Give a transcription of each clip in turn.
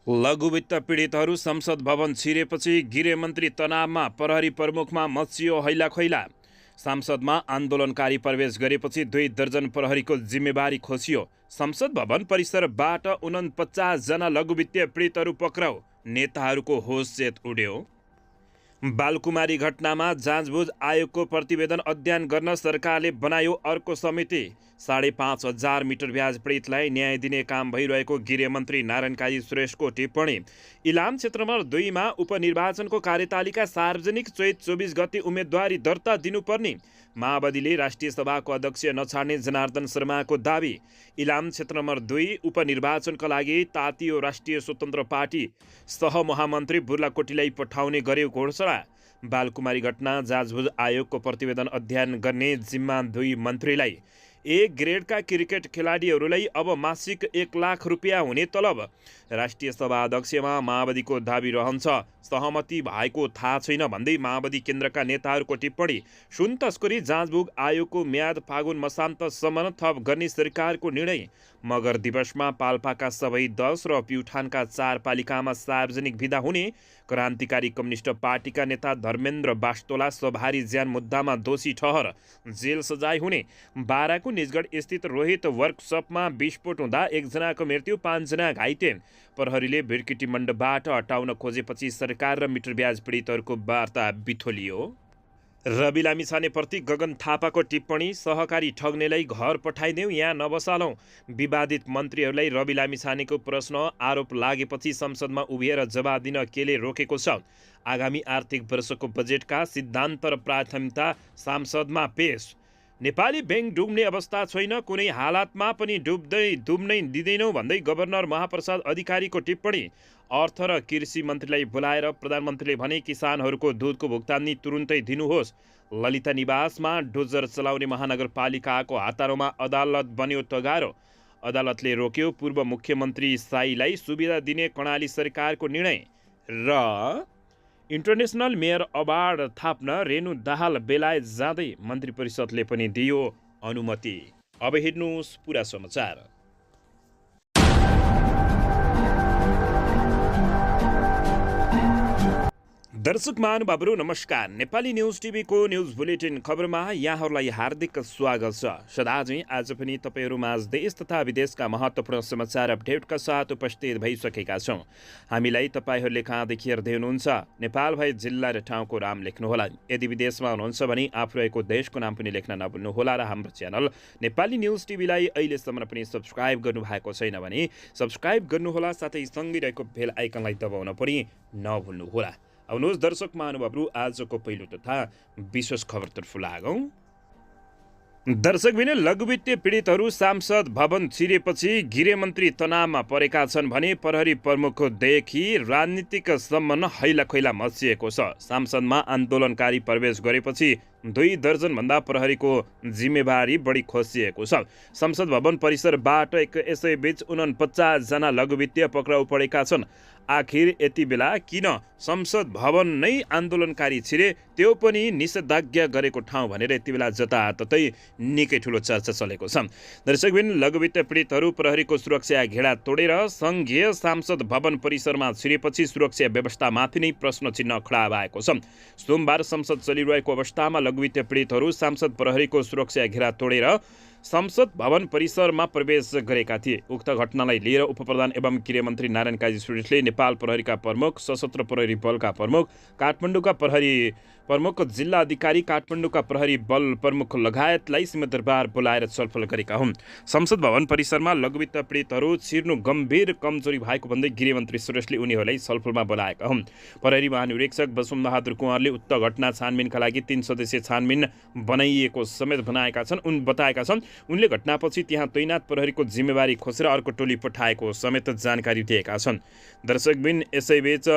लघुवित्त पीडितहरू संसद भवन छिरेपछि गृहमन्त्री तनावमा, प्रहरी प्रमुखमा मचियो हैलाखैला। संसदमा आन्दोलनकारी प्रवेश गरेपछि 2 दर्जन प्रहरीको जिम्मेवारी खोसियो। संसद भवन परिसरबाट 49 जना लघुवित्तीय पीडितहरू पक्राउ। नेताहरूको होसचेत उड्यो। बालकुमारी घटनामा जाँचबुझ आयोगको प्रतिवेदन अध्ययन गर्न सरकारले बनायो अर्को समिति। 5,500 मिटर ब्याज पीडितलाई न्याय दिने काम भइरहेको गृहमन्त्री नारायण काजी श्रेष्ठको टिप्पणी। इलाम क्षेत्र नम्बर 2 मा उपनिर्वाचनको कार्यतालिका सार्वजनिक चैत 24 गते उम्मेदवारी दर्ता दिनुपर्ने। माओवादीले राष्ट्रिय सभाको अध्यक्ष नछाड्ने जनार्दन शर्माको दावी। इलाम क्षेत्र नम्बर 2 उपनिर्वाचनका लागि तातियो राष्ट्रिय स्वतन्त्र पार्टी सहमहामन्त्री बुर्लाकोटीलाई पठाउने गर्यो घोषणा। बालकुमारी घटना जाँचबुझ आयोगको प्रतिवेदन अध्ययन गर्ने जिम्मा 2 मन्त्रीलाई। ए ग्रेडका क्रिकेट खेलाडीहरूलाई अब मासिक 1 लाख रुपियाँ हुने तलब। राष्ट्रिय सभा अध्यक्षमा माओवादीको दाबी रहन्छ, सहमति भएको थाहा छैन भन्दै माओवादी केन्द्रका नेताहरूको टिप्पणी। सुन तस्करी जाँचबुझ आयोगको म्याद फागुन मसान्तसम्म थप गर्ने सरकारको निर्णय। मगर दिवसमा पाल्पाका सबै 10 र प्युठानका 4 पालिकामा सार्वजनिक बिदा हुने। क्रान्तिकारी कम्युनिस्ट पार्टीका नेता धर्मेन्द्र बास्तोला सभारी ज्यान मुद्दामा दोषी ठहर, जेल सजाय हुने। बाराको निजगढ स्थित रोहित वर्कसपमा विस्फोट हुँदा 1 जनाको मृत्यु, 5 जना घाइते। प्रहरीले भिरकिटी मण्डपबाट हटाउन खोजेपछि सरकार र मिटर ब्याज पीडितहरूको वार्ता बिथोलियो। रवि लामिछानेप्रति गगन थापाको टिप्पणी। सहकारी ठग्नेलाई घर पठाइदेऊ, यहाँ नबसालौँ। विवादित मन्त्रीहरूलाई रवि लामिछानेको प्रश्न आरोप लागेपछि संसदमा उभिएर जवाब दिन केले रोकेको छ। आगामी आर्थिक वर्षको बजेटका सिद्धान्त र प्राथमिकता संसदमा पेश। नेपाली बैंक डुब्ने अवस्था छैन, कुनै हालतमा पनि डुब्नै दिँदैनौँ भन्दै गभर्नर महाप्रसाद अधिकारीको टिप्पणी। अर्थ र कृषि मन्त्रीलाई बोलाएर प्रधानमन्त्रीले भने किसानहरूको दुधको भुक्तानी तुरुन्तै दिनुहोस्। ललिता निवासमा डोजर चलाउने महानगरपालिकाको हतारोमा अदालत बन्यो तगारो। अदालतले रोक्यो पूर्व मुख्यमन्त्री साईलाई सुविधा दिने कर्णाली सरकारको निर्णय। र इन्टरनेसनल मेयर अवार्ड थाप्न रेणु दाहाल बेलायत जाँदै, मन्त्री परिषदले पनि दियो अनुमति। अब हेर्नुहोस् पुरा समाचार। दर्शक महानुभावहरू नमस्कार। नेपाली न्युज टिभीको न्युज बुलेटिन खबरमा यहाँहरूलाई हार्दिक स्वागत छ। सदाझै आज पनि तपाईँहरू माझ देश तथा विदेशका महत्त्वपूर्ण समाचार अपडेटका साथ उपस्थित भइसकेका छौँ। हामीलाई तपाईँहरूले कहाँदेखि हेर्दै हुनुहुन्छ, नेपाल भए जिल्ला र ठाउँको नाम लेख्नुहोला। यदि विदेशमा हुनुहुन्छ भने आफू रहेको देशको नाम पनि लेख्न नभुल्नुहोला। र हाम्रो च्यानल नेपाली न्युज टिभीलाई अहिलेसम्म पनि सब्सक्राइब गर्नुभएको छैन भने सब्सक्राइब गर्नुहोला, साथै सँगै रहेको बेल आइकनलाई दबाउन पनि नभुल्नुहोला। आउनुहोस् दर्शक महानुभावहरू आजको पहिलो तथा विशेष खबरतर्फ लागौँ। दर्शकबिन लघुवित्तीय पीडितहरू सांसद भवन छिरेपछि गृहमन्त्री तनावमा परेका छन् भने प्रहरी प्रमुखदेखि राजनीतिक सम्बन्ध हैलाखैला मचिएको छ। संसदमा आन्दोलनकारी प्रवेश गरेपछि 2 दर्जनभन्दा प्रहरीको जिम्मेवारी बढी खोसिएको छ। संसद भवन परिसरबाट यसैबीच 49 जना लघुवित्तीय पक्राउ परेका छन्। आखिर यति बेला किन संसद भवन नै आन्दोलनकारी छिरे, त्यो पनि निषेधाज्ञा गरेको ठाउँ भनेर यति बेला जताततै निकै ठुलो चर्चा चलेको छ। दर्शकबिन लघुवित्त पीडितहरू प्रहरीको सुरक्षा घेरा तोडेर सङ्घीय संसद भवन परिसरमा छिरेपछि सुरक्षा व्यवस्थामाथि नै प्रश्न चिन्ह खडा भएको छ। सोमबार संसद चलिरहेको अवस्थामा लघुवित्त पीडितहरू सांसद प्रहरीको सुरक्षा घेरा तोडेर संसद भवन परिसरमा प्रवेश गरेका थिए। उक्त घटनालाई लिएर उपप्रधान एवं गृहमन्त्री नारायण काजी श्रेष्ठले नेपाल प्रहरीका प्रमुख, सशस्त्र प्रहरी बलका प्रमुख, काठमाडौँका प्रहरी प्रमुख, जिल्ला अधिकारी, काठमाडौँका प्रहरी बल प्रमुख लगायतलाई सिंहदरबार बोलाएर छलफल गरेका हुन्। संसद भवन परिसरमा लघुवित्त पीडितहरू छिर्नु गम्भीर कमजोरी भएको भन्दै गृहमन्त्री श्रेष्ठले उनीहरूलाई छलफलमा बोलाएका हुन्। प्रहरी महानिरीक्षक वसुमबहादुर कुँवरले उक्त घटना छानबिनका लागि 3 सदस्यीय छानबिन बनाइएको समेत बताएका छन्। उनले घटनापछि त्यहाँ तैनात प्रहरीको जिम्मेवारी खोसेर अर्को टोली पठाएको समेत जानकारी दिएका छन्। दर्शकबिन यसैबीच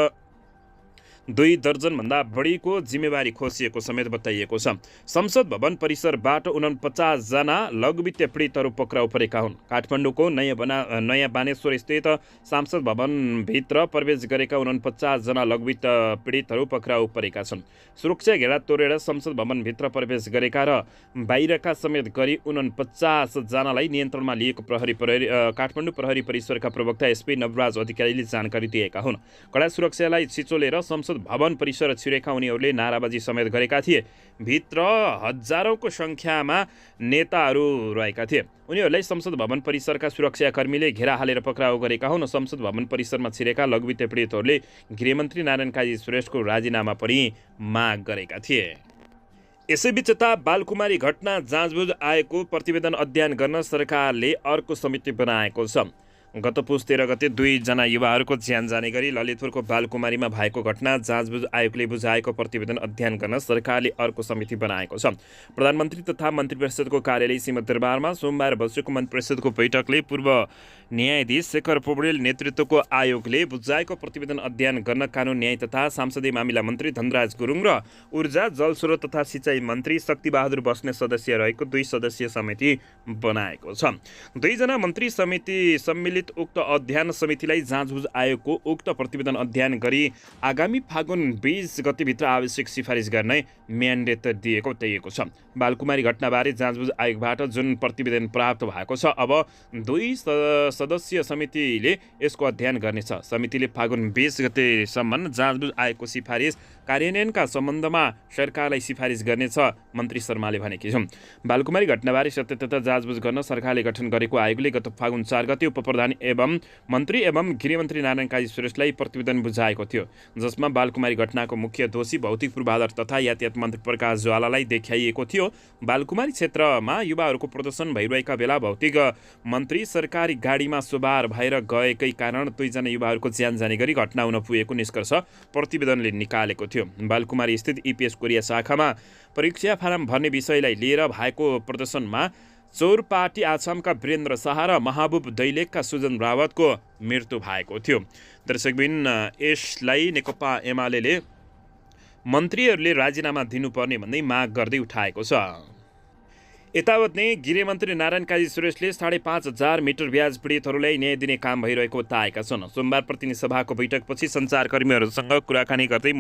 2 दर्जनभन्दा बढीको जिम्मेवारी खोसिएको समेत बताइएको छ। संसद भवन परिसरबाट 49 जना लघुवित्त पीडितहरू पक्राउ परेका हुन्। काठमाडौँको नयाँ बानेश्वर स्थित संसद भवनभित्र प्रवेश गरेका 49 जना लघुवित्त पीडितहरू पक्राउ परेका छन्। सुरक्षा घेरा तोडेर संसद भवनभित्र प्रवेश गरेका र बाहिरका समेत गरी 49 जनालाई नियन्त्रणमा लिएको काठमाडौँ प्रहरी परिसरका प्रवक्ता एसपी नवराज अधिकारीले जानकारी दिएका हुन्। कडा सुरक्षालाई छिचोलेर संसद भवन परिसर छिरेका उनीहरूले नाराबाजी समेत गरेका थिए। भित्र हजारौंको संख्यामा नेताहरू रहेका थिए। उनीहरूलाई संसद भवन परिसरका सुरक्षाकर्मीले घेरा हालेर पक्राउ गरेका हुन्। संसद भवन परिसरमा छिरेका लघुवित्त पीडितहरूले गृहमन्त्री नारायण काजी श्रेष्ठको राजीनामा पनि माग गरेका थिए। यसैबीच यता बालकुमारी घटना जाँचबुझ आएको प्रतिवेदन अध्ययन गर्न सरकारले अर्को समिति बनाएको छ। गत पुस 13 गते 2 जना युवाहरूको ज्यान जाने गरी ललितपुरको बालकुमारीमा भएको घटना जाँचबुझ आयोगले बुझाएको प्रतिवेदन अध्ययन गर्न सरकारले अर्को समिति बनाएको छ। प्रधानमन्त्री तथा मन्त्री परिषदको कार्यालय सिंहदरबारमा सोमबार बसेको मन्त्री परिषदको बैठकले पूर्व न्यायाधीश शेखर पौडेल नेतृत्वको आयोगले बुझाएको प्रतिवेदन अध्ययन गर्न कानुन न्याय तथा संसदीय मामिला मन्त्री धनराज गुरुङ र ऊर्जा जलस्रोत तथा सिँचाइ मन्त्री शक्तिबहादुर बस्ने सदस्य रहेको 2 सदस्यीय समिति बनाएको छ। 2 जना मन्त्री समिति सम्मिलित उक्त अध्ययन समितिलाई जाँचबुझ आयोगको उक्त प्रतिवेदन अध्ययन गरी आगामी फागुन 20 गतेभित्र आवश्यक सिफारिस गर्ने म्यान्डेट दिएको बताइएको छ। बालकुमारी घटनाबारे जाँचबुझ आयोगबाट जुन प्रतिवेदन प्राप्त भएको छ, अब 2 सदस्यीय समितिले यसको अध्ययन गर्नेछ। समितिले फागुन 20 गतेसम्म जाँचबुझ आयोगको सिफारिस कार्यान्वयनका सम्बन्धमा सरकारलाई सिफारिस गर्नेछ, मन्त्री शर्माले भनेकी छन्। बालकुमारी घटनाबारे सत्यता जाँचबुझ गर्न सरकारले गठन गरेको आयोगले गत फागुन 4 गते उपप्रधान एवं मन्त्री एवं गृहमन्त्री नारायण काजी श्रेष्ठलाई प्रतिवेदन बुझाएको थियो, जसमा बालकुमारी घटनाको मुख्य दोषी भौतिक पूर्वाधार तथा यातायात मन्त्री प्रकाश ज्वालालाई देखाइएको थियो। बालकुमारी क्षेत्रमा युवाहरूको प्रदर्शन भइरहेका बेला भौतिक मन्त्री सरकारी गाडीमा सवार भएर गएकै कारण 2 जना युवाहरूको ज्यान जाने गरी घटना हुन पुगेको निष्कर्ष प्रतिवेदनले निकालेको थियो। बालकुमारी स्थित इपिएस कोरिया शाखामा परीक्षा फारम भर्ने विषयलाई लिएर भएको प्रदर्शनमा चौरपाटी आसामका वीरेन्द्र शाह र महबुब दैलेखका सुजन रावतको मृत्यु भएको थियो। दर्शकबिन, यसलाई नेकपा एमाले मन्त्रीहरूले राजीनामा दिनुपर्ने भन्दै माग गर्दै उठाएको छ। यतावत नै गृहमन्त्री नारायण काजी श्रेष्ठले 5,500 मिटर ब्याज पीडितहरूलाई न्याय दिने काम भइरहेको बताएका छन्। सोमबार प्रतिनिधि सभाको बैठकपछि सञ्चारकर्मीहरूसँग कुराकानी गर्दै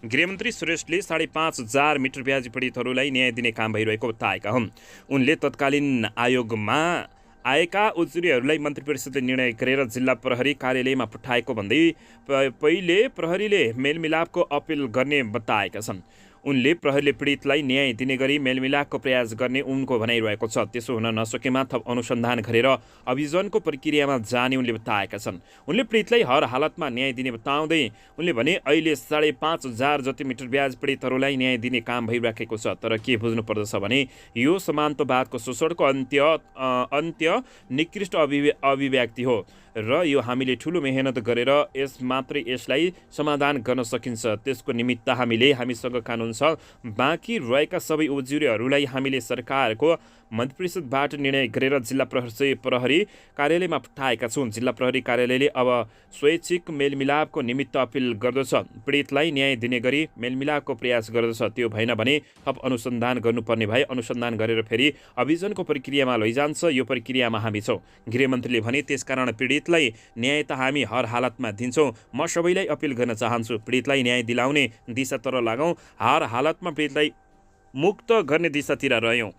गृहमन्त्री श्रेष्ठले 5,500 मिटर ब्याज पीडितहरूलाई न्याय दिने काम भइरहेको बताएका हुन्। उनले तत्कालीन आयोगमा आएका उजुरीहरूलाई मन्त्री परिषदले निर्णय गरेर जिल्ला प्रहरी कार्यालयमा पठाएको भन्दै पहिले प्रहरीले मेलमिलापको अपिल गर्ने बताएका छन्। उनले प्रहरीले पीडितलाई न्याय दिने गरी मेलमिलापको प्रयास गर्ने उनको भनाइरहेको छ। त्यसो हुन नसकेमा थप अनुसन्धान गरेर अभियोजनको प्रक्रियामा जाने उनले बताएका छन्। उनले पीडितलाई हर हालतमा न्याय दिने बताउँदै उनले भने अहिले 5,500 जति मिटर ब्याज पीडितहरूलाई न्याय दिने काम भइराखेको छ। तर के बुझ्नुपर्दछ भने यो समान्तवादको शोषणको अन्त्य निकृष्ट अभिव्यक्ति हो र यो हामीले ठुलो मेहनत गरेर यसलाई समाधान गर्न सकिन्छ। त्यसको निमित्त हामीसँग कानुन छ। बाँकी रहेका सबै उजुरीहरूलाई हामीले सरकारको मन्त्री परिषदबाट निर्णय गरेर जिल्ला प्रहरी कार्यालयमा पठाएका छौँ। जिल्ला प्रहरी कार्यालयले अब स्वैच्छिक मेलमिलापको निमित्त अपिल गर्दछ। पीडितलाई न्याय दिने गरी मेलमिलापको प्रयास गर्दछ। त्यो भएन भने थप अनुसन्धान गर्नुपर्ने भए अनुसन्धान गरेर फेरि अभियोजनको प्रक्रियामा लैजान्छ। यो प्रक्रियामा हामी छौँ। गृहमन्त्रीले भने त्यसकारण पीडितलाई न्याय त हामी हर हालतमा दिन्छौँ। म सबैलाई अपिल गर्न चाहन्छु, पीडितलाई न्याय दिलाउने दिशातर्फ लागौँ। हर हालतमा पीडितलाई मुक्त गर्ने दिशातिर रह्यौँ।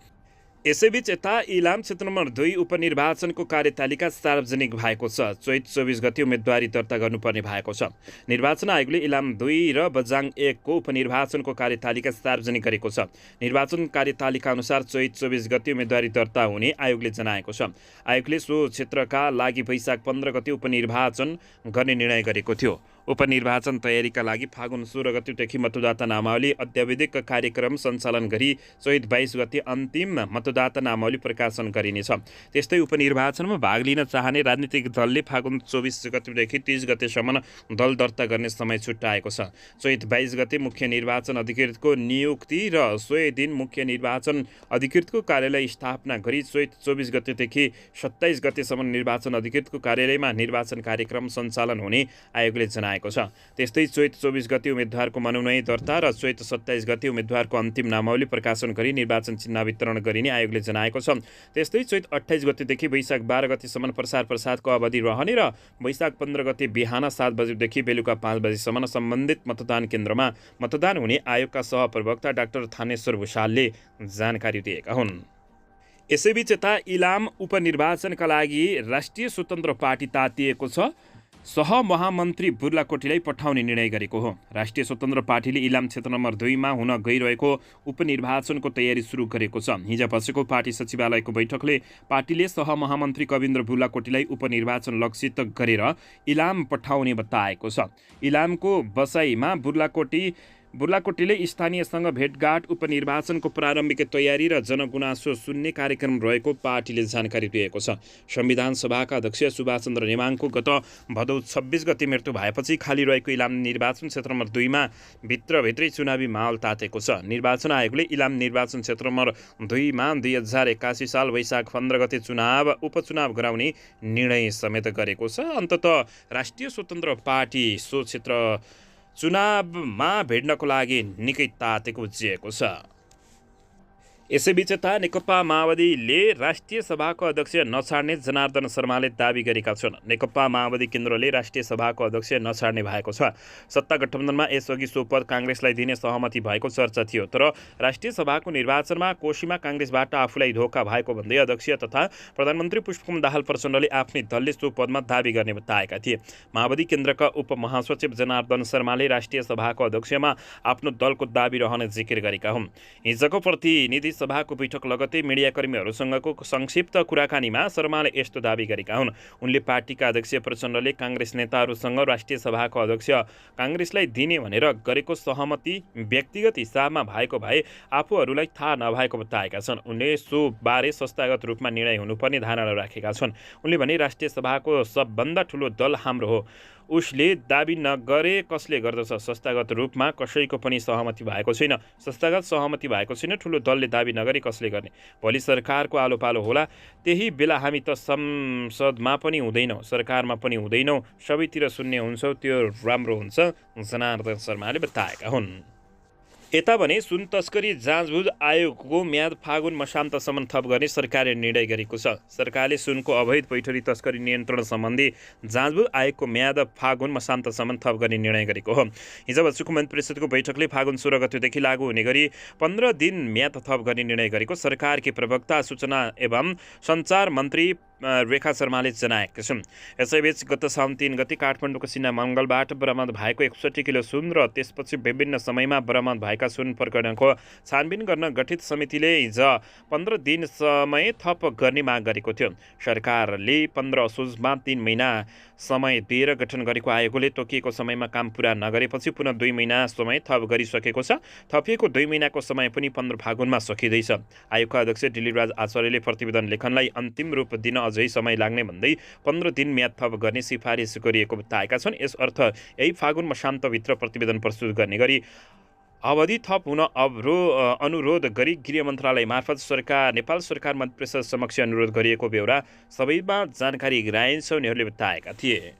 यसैबीच यता इलाम क्षेत्र नम्बर 2 उपनिर्वाचनको कार्यतालिका सार्वजनिक भएको छ। चैत 24 गते उम्मेदवारी दर्ता गर्नुपर्ने भएको छ। निर्वाचन आयोगले इलाम 2 र बजाङ 1 को उपनिर्वाचनको कार्यतालिका सार्वजनिक गरेको छ। निर्वाचन कार्यतालिका अनुसार चैत 24 गते उम्मेदवारी दर्ता हुने आयोगले जनाएको छ। आयोगले सो क्षेत्रका लागि वैशाख 15 गते उपनिर्वाचन गर्ने निर्णय गरेको थियो। उपनिर्वाचन तयारीका लागि फागुन 16 गतेदेखि मतदाता नामावली अत्यावधिक कार्यक्रम सञ्चालन गरी चैत 22 गते अन्तिम मतदाता नामावली प्रकाशन गरिनेछ। त्यस्तै उपनिर्वाचनमा भाग लिन चाहने राजनीतिक दलले फागुन 24 गतेदेखि 30 गतेसम्म दल दर्ता गर्ने समय छुट्याएको छ। चैत 22 गते मुख्य निर्वाचन अधिकृतको नियुक्ति र सोही दिन मुख्य निर्वाचन अधिकृतको कार्यालय स्थापना गरी चैत 24 गतेदेखि 27 गतेसम्म निर्वाचन अधिकृतको कार्यालयमा निर्वाचन कार्यक्रम सञ्चालन हुने आयोगले जनाएको जनाएको छ। त्यस्तै चैत 24 गते उम्मेद्वारको मनोनयन दर्ता र चैत 27 गते उम्मेद्वारको अन्तिम नामावली प्रकाशन गरी निर्वाचन चिन्ह वितरण गरिने आयोगले जनाएको छ। त्यस्तै चैत 28 गतेदेखि वैशाख 12 गतेसम्म प्रसारको अवधि रहने र वैशाख 15 गते बिहान 7 बजेदेखि बेलुका 5 बजेसम्म सम्बन्धित मतदान केन्द्रमा मतदान हुने आयोगका सहप्रवक्ता डाक्टर थानेश्वर भूषालले जानकारी दिएका हुन्। यसैबीच यता इलाम उपनिर्वाचनका लागि राष्ट्रिय स्वतन्त्र पार्टी तातिएको छ। सहमहामन्त्री बुर्लाकोटीलाई पठाउने निर्णय गरेको हो। राष्ट्रिय स्वतन्त्र पार्टीले इलाम क्षेत्र नम्बर 2 मा हुन गइरहेको उपनिर्वाचनको तयारी सुरु गरेको छ। हिजो बसेको पार्टी सचिवालयको बैठकले पार्टीले सहमहामन्त्री कविन्द्र बुर्लाकोटीलाई उपनिर्वाचन लक्षित गरेर इलाम पठाउने बताएको छ। इलामको बसाइमा बुर्लाकोटीले स्थानीयसँग भेटघाट, उपनिर्वाचनको प्रारम्भिक तयारी र जनगुनासो सुन्ने कार्यक्रम रहेको पार्टीले जानकारी दिएको छ। संविधान सभाका अध्यक्ष सुभाष चन्द्र नेमाङको गत भदौ 26 गते मृत्यु भएपछि खाली रहेको इलाम निर्वाचन क्षेत्र नम्बर 2 मा भित्रभित्रै चुनावी माहौल तातेको छ। निर्वाचन आयोगले इलाम निर्वाचन क्षेत्र नम्बर 2 मा 2081 साल वैशाख 15 गते उपचुनाव गराउने निर्णय समेत गरेको छ। अन्ततः राष्ट्रिय स्वतन्त्र पार्टी सो क्षेत्र चुनावमा भेट्नको लागि निकै तातेको उज्जिएको छ। यसैबीच यता नेकपा माओवादीले राष्ट्रिय सभाको अध्यक्ष नछाड्ने जनार्दन शर्माले दाबी गरेका छन्। नेकपा माओवादी केन्द्रले राष्ट्रिय सभाको अध्यक्ष नछाड्ने भएको छ। सत्ता गठबन्धनमा यसअघि सो पद काङ्ग्रेसलाई दिने सहमति भएको चर्चा थियो, तर राष्ट्रिय सभाको निर्वाचनमा कोशीमा काङ्ग्रेसबाट आफूलाई धोका भएको भन्दै अध्यक्ष तथा प्रधानमन्त्री पुष्पकमल दाहाल प्रचण्डले आफ्नै दलले सो पदमा दाबी गर्ने बताएका थिए। माओवादी केन्द्रका उपमहासचिव जनार्दन शर्माले राष्ट्रिय सभाको अध्यक्षमा आफ्नो दलको दाबी रहने जिकिर गरेका हुन्। हिजोको प्रतिनिधि सभाको बैठक लगत्तै मिडियाकर्मीहरूसँगको संक्षिप्त कुराकानीमा शर्माले यस्तो दाबी गरेका हुन्। उनले पार्टीका अध्यक्ष प्रचण्डले काङ्ग्रेस नेताहरूसँग राष्ट्रिय सभाको अध्यक्ष काङ्ग्रेसलाई दिने भनेर गरेको सहमति व्यक्तिगत हिसाबमा भएको भए आफूहरूलाई थाहा नभएको बताएका छन्। उनले सो बारे संस्थागत रूपमा निर्णय हुनुपर्ने धारणा राखेका छन्। उनले भने राष्ट्रिय सभाको सबभन्दा ठुलो दल हाम्रो हो। उसले दाबी नगरे कसले गर्दछ? संस्थागत रूपमा कसैको पनि सहमति भएको छैन। संस्थागत सहमति भएको छैन, ठुलो दलले दाबी नगरे कसले गर्ने? भोलि सरकारको आलो पालो होला, त्यही बेला हामी त संसदमा पनि हुँदैनौँ, सरकारमा पनि हुँदैनौँ, सबैतिर शून्य हुन्छौँ, त्यो राम्रो हुन्छ, जनार्दन शर्माले बताएका हुन्। यता भने सुन तस्करी जाँचबुझ आयोगको म्याद फागुन मसान्तसम्म थप गर्ने सरकारले निर्णय गरेको छ। सरकारले सुनको अवैध पैठरी तस्करी नियन्त्रण सम्बन्धी जाँचबुझ आयोगको म्याद फागुन मसान्तसम्म थप गर्ने निर्णय गरेको हो। हिजो बसेको मन्त्री परिषदको बैठकले फागुन 16 गतेदेखि लागू हुने गरी 15 दिन म्याद थप गर्ने निर्णय गरेको सरकारकी प्रवक्ता सूचना एवं सञ्चार मन्त्री रेखा शर्माले जनाएका छन्। यसैबीच गत साउन 3 गते काठमाडौँको सिन्हा मङ्गलबाट बरामद भएको 61 किलो सुन र त्यसपछि विभिन्न समयमा बरामद भएका सुन प्रकरणको छानबिन गर्न गठित समितिले हिजो 15 दिन समय थप गर्ने माग गरेको थियो। सरकारले 15 असोजमा 3 महिना समय दिएर गठन गरेको आयोगले तोकिएको समयमा काम पुरा नगरेपछि पुनः 2 महिना समय थप गरिसकेको छ। थपिएको 2 महिनाको समय पनि 15 फागुनमा सकिँदैछ। आयोगका अध्यक्ष दिलीपराज आचार्यले प्रतिवेदन लेखनलाई अन्तिम रूप दिन अझै समय लाग्ने भन्दै 15 दिन म्याद थप गर्ने सिफारिस गरिएको बताएका छन्। यसर्थ यही फागुन मसान्तभित्र प्रतिवेदन प्रस्तुत गर्ने गरी अवधि थप हुन अनुरोध गरी गृह मन्त्रालय मार्फत नेपाल सरकार मन्त्री परिषद समक्ष अनुरोध गरिएको बेहोरा सबैमा जानकारी गराइन्छ उनीहरूले बताएका थिए।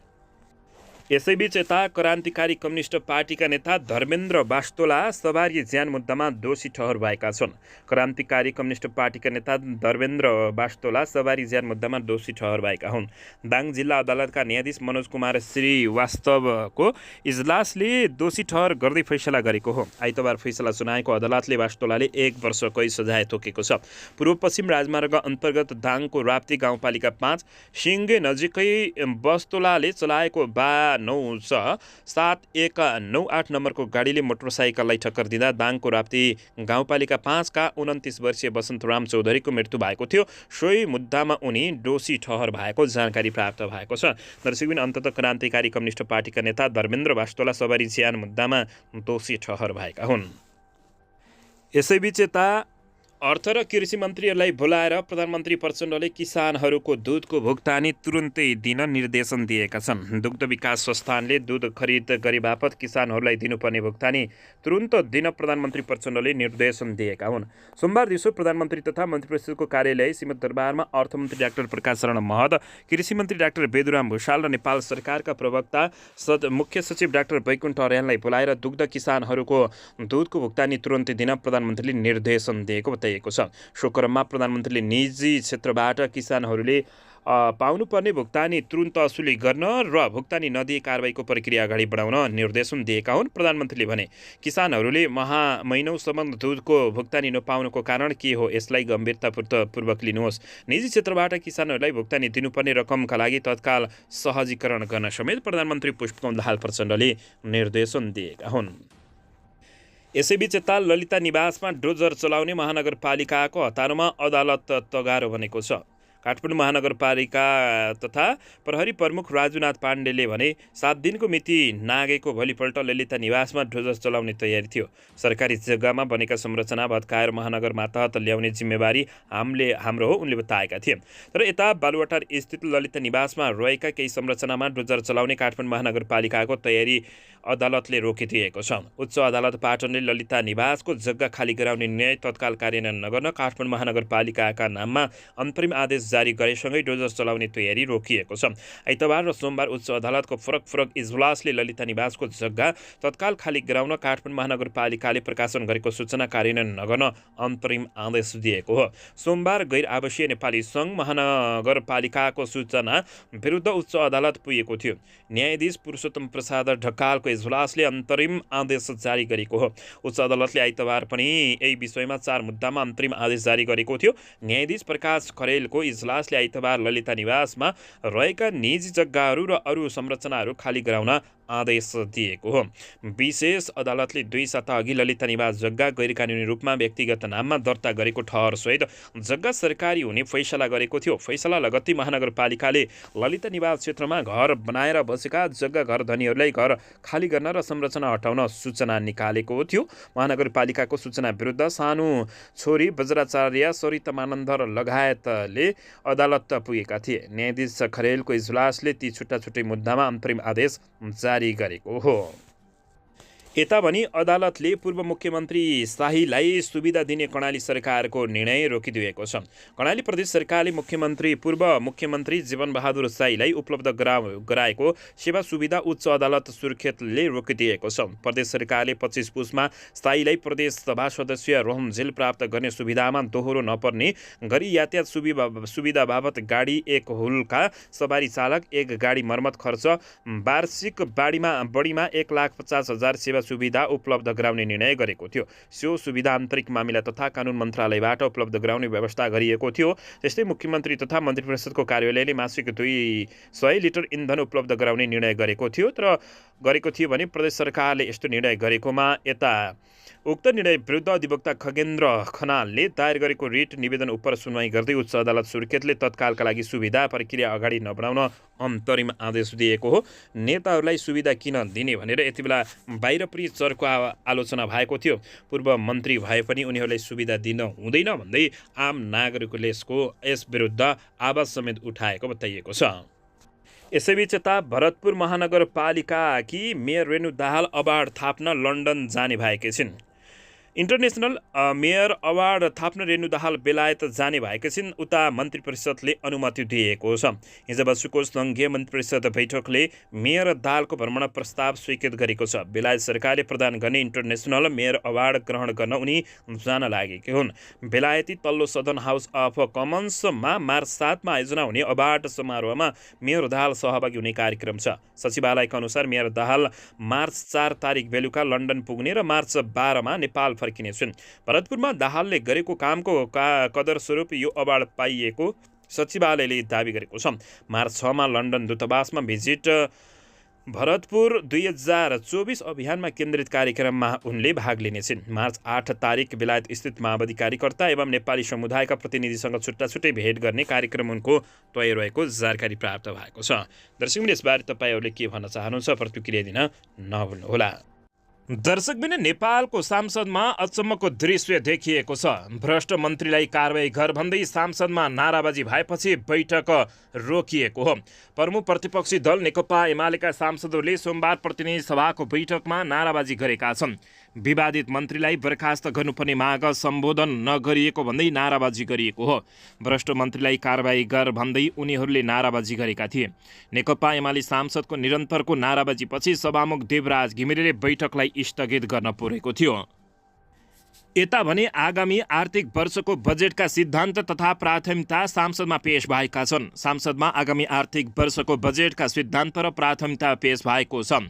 यसैबीच यता क्रान्तिकारी कम्युनिस्ट पार्टीका नेता धर्मेन्द्र बास्तोला सवारी ज्यान मुद्दामा दोषी ठहर भएका छन्। क्रान्तिकारी कम्युनिस्ट पार्टीका नेता धर्मेन्द्र बास्तोला सवारी ज्यान मुद्दामा दोषी ठहर भएका हुन्। दाङ जिल्ला अदालतका न्यायाधीश मनोज कुमार श्रीवास्तवको इजलासले दोषी ठहर गर्दै फैसला गरेको हो। आइतबार फैसला सुनाएको अदालतले बास्तोलाले 1 वर्ष कैद सजाय तोकेको छ। पूर्व पश्चिम राजमार्ग अन्तर्गत दाङको राप्ती गाउँपालिका 5 सिङ्गे नजिकै बास्तोलाले चलाएको 97198 नम्बरको गाडीले मोटरसाइकललाई ठक्कर दिँदा दाङको राप्ती गाउँपालिका 5 का 29 वर्षीय वसन्तराम चौधरीको मृत्यु भएको थियो। सोही मुद्दामा उनी दोषी ठहर भएको जानकारी प्राप्त भएको छ। दर्शकबिन अन्ततः क्रान्तिकारी कम्युनिस्ट पार्टीका नेता धर्मेन्द्र बास्तोला सवारी ज्यान मुद्दामा दोषी ठहर भएका हुन्। यसैबीच यता अर्थ र कृषि मन्त्रीहरूलाई बोलाएर प्रधानमन्त्री प्रचण्डले किसानहरूको दुधको भुक्तानी तुरुन्तै दिन निर्देशन दिएका छन्। दुग्ध विकास संस्थानले दुध खरिद गरे बापत किसानहरूलाई दिनुपर्ने भुक्तानी तुरुन्त दिन प्रधानमन्त्री प्रचण्डले निर्देशन दिएका हुन्। सोमबार दिउँसो प्रधानमन्त्री तथा मन्त्रीपरिषदको कार्यालय सिंहदरबारमा अर्थमन्त्री डाक्टर प्रकाश शरण महत, कृषि मन्त्री डाक्टर बेदुराम भुषाल र नेपाल सरकारका प्रवक्ता मुख्य सचिव डाक्टर वैकुण्ठ अर्याललाई बोलाएर दुग्ध किसानहरूको दुधको भुक्तानी तुरुन्तै दिन प्रधानमन्त्रीले निर्देशन दिएको बताइएको छ। सो क्रममा प्रधानमन्त्रीले निजी क्षेत्रबाट किसानहरूले पाउनुपर्ने भुक्तानी तुरुन्त असुली गर्न र भुक्तानी नदिए कारबाहीको प्रक्रिया अगाडि बढाउन निर्देशन दिएका हुन्। प्रधानमन्त्रीले भने किसानहरूले महिनौसम्म दुधको भुक्तानी नपाउनुको कारण के हो, यसलाई गम्भीरतापूर्वक लिनुहोस्। निजी क्षेत्रबाट किसानहरूलाई भुक्तानी दिनुपर्ने रकमका लागि तत्काल सहजीकरण गर्न समेत प्रधानमन्त्री पुष्पकमल दाहाल प्रचण्डले निर्देशन दिएका हुन्। यसैबीच यता ललिता निवासमा डोजर चलाउने महानगरपालिकाको हतारमा अदालत तगारो बनेको छ। काठमाडौँ महानगरपालिका तथा प्रहरी प्रमुख राजुनाथ पाण्डेले भने 7 दिनको मिति नागेको भोलिपल्ट ललिता निवासमा डोजर चलाउने तयारी थियो। सरकारी जग्गामा बनेका संरचना भत्काएर महानगरमा तहत ल्याउने जिम्मेवारी हाम्रो हो, उनले बताएका थिए। तर यता बालुवाटार स्थित ललिता निवासमा रहेका केही संरचनामा डोजर चलाउने काठमाडौँ महानगरपालिकाको तयारी अदालतले रोकिदिएको छ। उच्च अदालत पाटनले ललिता निवासको जग्गा खाली गराउने निर्णय तत्काल कार्यान्वयन नगर्न काठमाडौँ महानगरपालिकाका नाममा अन्तरिम आदेश जारी गरेसँगै डोजर चलाउने तयारी रोकिएको छ। आइतबार र सोमबार उच्च अदालतको फरक इजलासले ललिता निवासको जग्गा तत्काल खाली गराउन काठमाडौँ महानगरपालिकाले प्रकाशन गरेको सूचना कार्यान्वयन नगर्न अन्तरिम आदेश दिएको हो। सोमबार गैर आवासीय नेपाली सङ्घ महानगरपालिकाको सूचना विरुद्ध उच्च अदालत पुगेको थियो। न्यायाधीश पुरुषोत्तम प्रसाद ढकालको इजलासले अन्तरिम आदेश जारी गरेको हो। उच्च अदालतले आइतबार पनि यही विषयमा 4 मुद्दामा अन्तरिम आदेश जारी गरेको थियो। न्यायाधीश प्रकाश खरेलको इजलासले आइतबार ललिता निवासमा रहेका निजी जग्गाहरू र अरू संरचनाहरू खाली गराउन आदेश दिएको हो। विशेष अदालतले 2 साता अघि ललिता निवास जग्गा गैरकानुनी रूपमा व्यक्तिगत नाममा दर्ता गरेको ठहरसहित जग्गा सरकारी हुने फैसला गरेको थियो। फैसला लगत्तै महानगरपालिकाले ललिता निवास क्षेत्रमा घर बनाएर बसेका जग्गा घर धनीहरूलाई घर खाली गर्न र संरचना हटाउन सूचना निकालेको थियो। महानगरपालिकाको सूचना विरुद्ध सानो छोरी वज्राचार्य सरिता मानन्धर लगायतले अदालत पुगेका थिए। न्यायाधीश खरेलको इजलासले ती छुट्टा-छुट्टै मुद्दामा अन्तरिम आदेश जारी गरेको हो। यता भनी अदालतले पूर्व मुख्यमन्त्री शाहीलाई सुविधा दिने कर्णाली सरकारको निर्णय रोकिदिएको छ। कर्णाली प्रदेश सरकारले पूर्व मुख्यमन्त्री जीवनबहादुर शाहीलाई उपलब्ध गराएको सेवा सुविधा उच्च अदालत सुर्खेतले रोकिदिएको छ। प्रदेश सरकारले 25 पुसमा शाहीलाई प्रदेश सभा सदस्य रोहमझेल प्राप्त गर्ने सुविधामा दोहोरो नपर्ने गरी यातायात सुविधा बाबत गाडी 1 हुलका सवारी चालक 1 गाडी मर्मत खर्च वार्षिक बढीमा 1,50,000 सेवा सुविधा उपलब्ध गराउने निर्णय गरेको थियो। सो सुविधा आन्तरिक मामिला तथा कानुन मन्त्रालयबाट उपलब्ध गराउने व्यवस्था गरिएको थियो। त्यस्तै मुख्यमन्त्री तथा मन्त्री परिषदको कार्यालयले मासिक 200 लिटर इन्धन उपलब्ध गराउने निर्णय गरेको थियो भने प्रदेश सरकारले यस्तो निर्णय गरेकोमा उक्त निर्णय विरुद्ध अधिवक्ता खगेन्द्र खनालले दायर गरेको रिट निवेदन उप सुनवाई गर्दै उच्च अदालत सुर्खेतले तत्कालका लागि सुविधा प्रक्रिया अगाडि नबढाउन अन्तरिम आदेश दिएको हो। नेताहरूलाई सुविधा किन दिने भनेर यति बेला बाहिर पनि चर्को आलोचना भएको थियो। पूर्व मन्त्री भए पनि उनीहरूलाई सुविधा दिन हुँदैन भन्दै आम नागरिकले यस विरुद्ध आवाज समेत उठाएको बताइएको छ। यसैबीच यता भरतपुर महानगरपालिकाकी मेयर रेणु दाहाल अवार्ड थाप्न लन्डन जाने भएकी छिन्। इन्टरनेसनल मेयर अवार्ड थाप्न रेणु दाहाल बेलायत जाने भएका छिन्। उता मन्त्री परिषदले अनुमति दिएको छ। हिजो बसेको सङ्घीय मन्त्री परिषद बैठकले मेयर दाहालको भ्रमण प्रस्ताव स्वीकृत गरेको छ। बेलायत सरकारले प्रदान गर्ने इन्टरनेसनल मेयर अवार्ड ग्रहण गर्न उनी जान लागेकी हुन्। बेलायती तल्लो सदन हाउस अफ कमन्समा मार्च 7 मा आयोजना हुने अवार्ड समारोहमा मेयर दाहाल सहभागी हुने कार्यक्रम छ। सचिवालयका अनुसार मेयर दाहाल मार्च 4 तारिक बेलुका लन्डन पुग्ने र मार्च 12 मा नेपाल फर्किने छन्। भरतपुरमा दाहालले गरेको कामको कदर स्वरूप यो अवार्ड पाइएको सचिवालयले दावी गरेको छ। मार्च 6 मा लन्डन दूतावासमा भिजिट भरतपुर 2024 अभियानमा केन्द्रित कार्यक्रममा उनले भाग लिनेछिन्। मार्च 8 तारिक बेलायत स्थित माओवादी कार्यकर्ता एवं नेपाली समुदायका प्रतिनिधिसँग छुट्टा-छुट्टै भेट गर्ने कार्यक्रम उनको तय रहेको जानकारी प्राप्त भएको छ। दर्शकले यसबारे तपाईहरूले के भन्न चाहनुहुन्छ प्रतिक्रिया दिन नभुल्नुहोला। दर्शकबिन नेपालको सांसदमा अचम्मको दृश्य देखिएको छ। भ्रष्ट मन्त्रीलाई कारबाही गर भन्दै सांसदमा नाराबाजी भएपछि बैठक रोकिएको हो। प्रमुख प्रतिपक्षी दल नेकपा एमालेका सांसदहरूले सोमबार प्रतिनिधि सभाको बैठकमा नाराबाजी गरेका छन्। विवादित मन्त्रीलाई बर्खास्त गर्नुपर्ने माग सम्बोधन नगरिएको भन्दै नाराबाजी गरिएको हो। भ्रष्ट मन्त्रीलाई कारबाही गर भन्दै उनीहरूले नाराबाजी गरेका थिए। नेकपा एमाले सांसदको निरन्तरको नाराबाजीपछि सभामुख देवराज घिमिरेले बैठकलाई स्थगित गर्न परेको थियो। यता भने आगामी आर्थिक वर्षको बजेटका सिद्धान्त तथा प्राथमिकता सांसदमा पेश भएका छन्। सांसदमा आगामी आर्थिक वर्षको बजेटका सिद्धान्त र प्राथमिकता पेश भएको छ।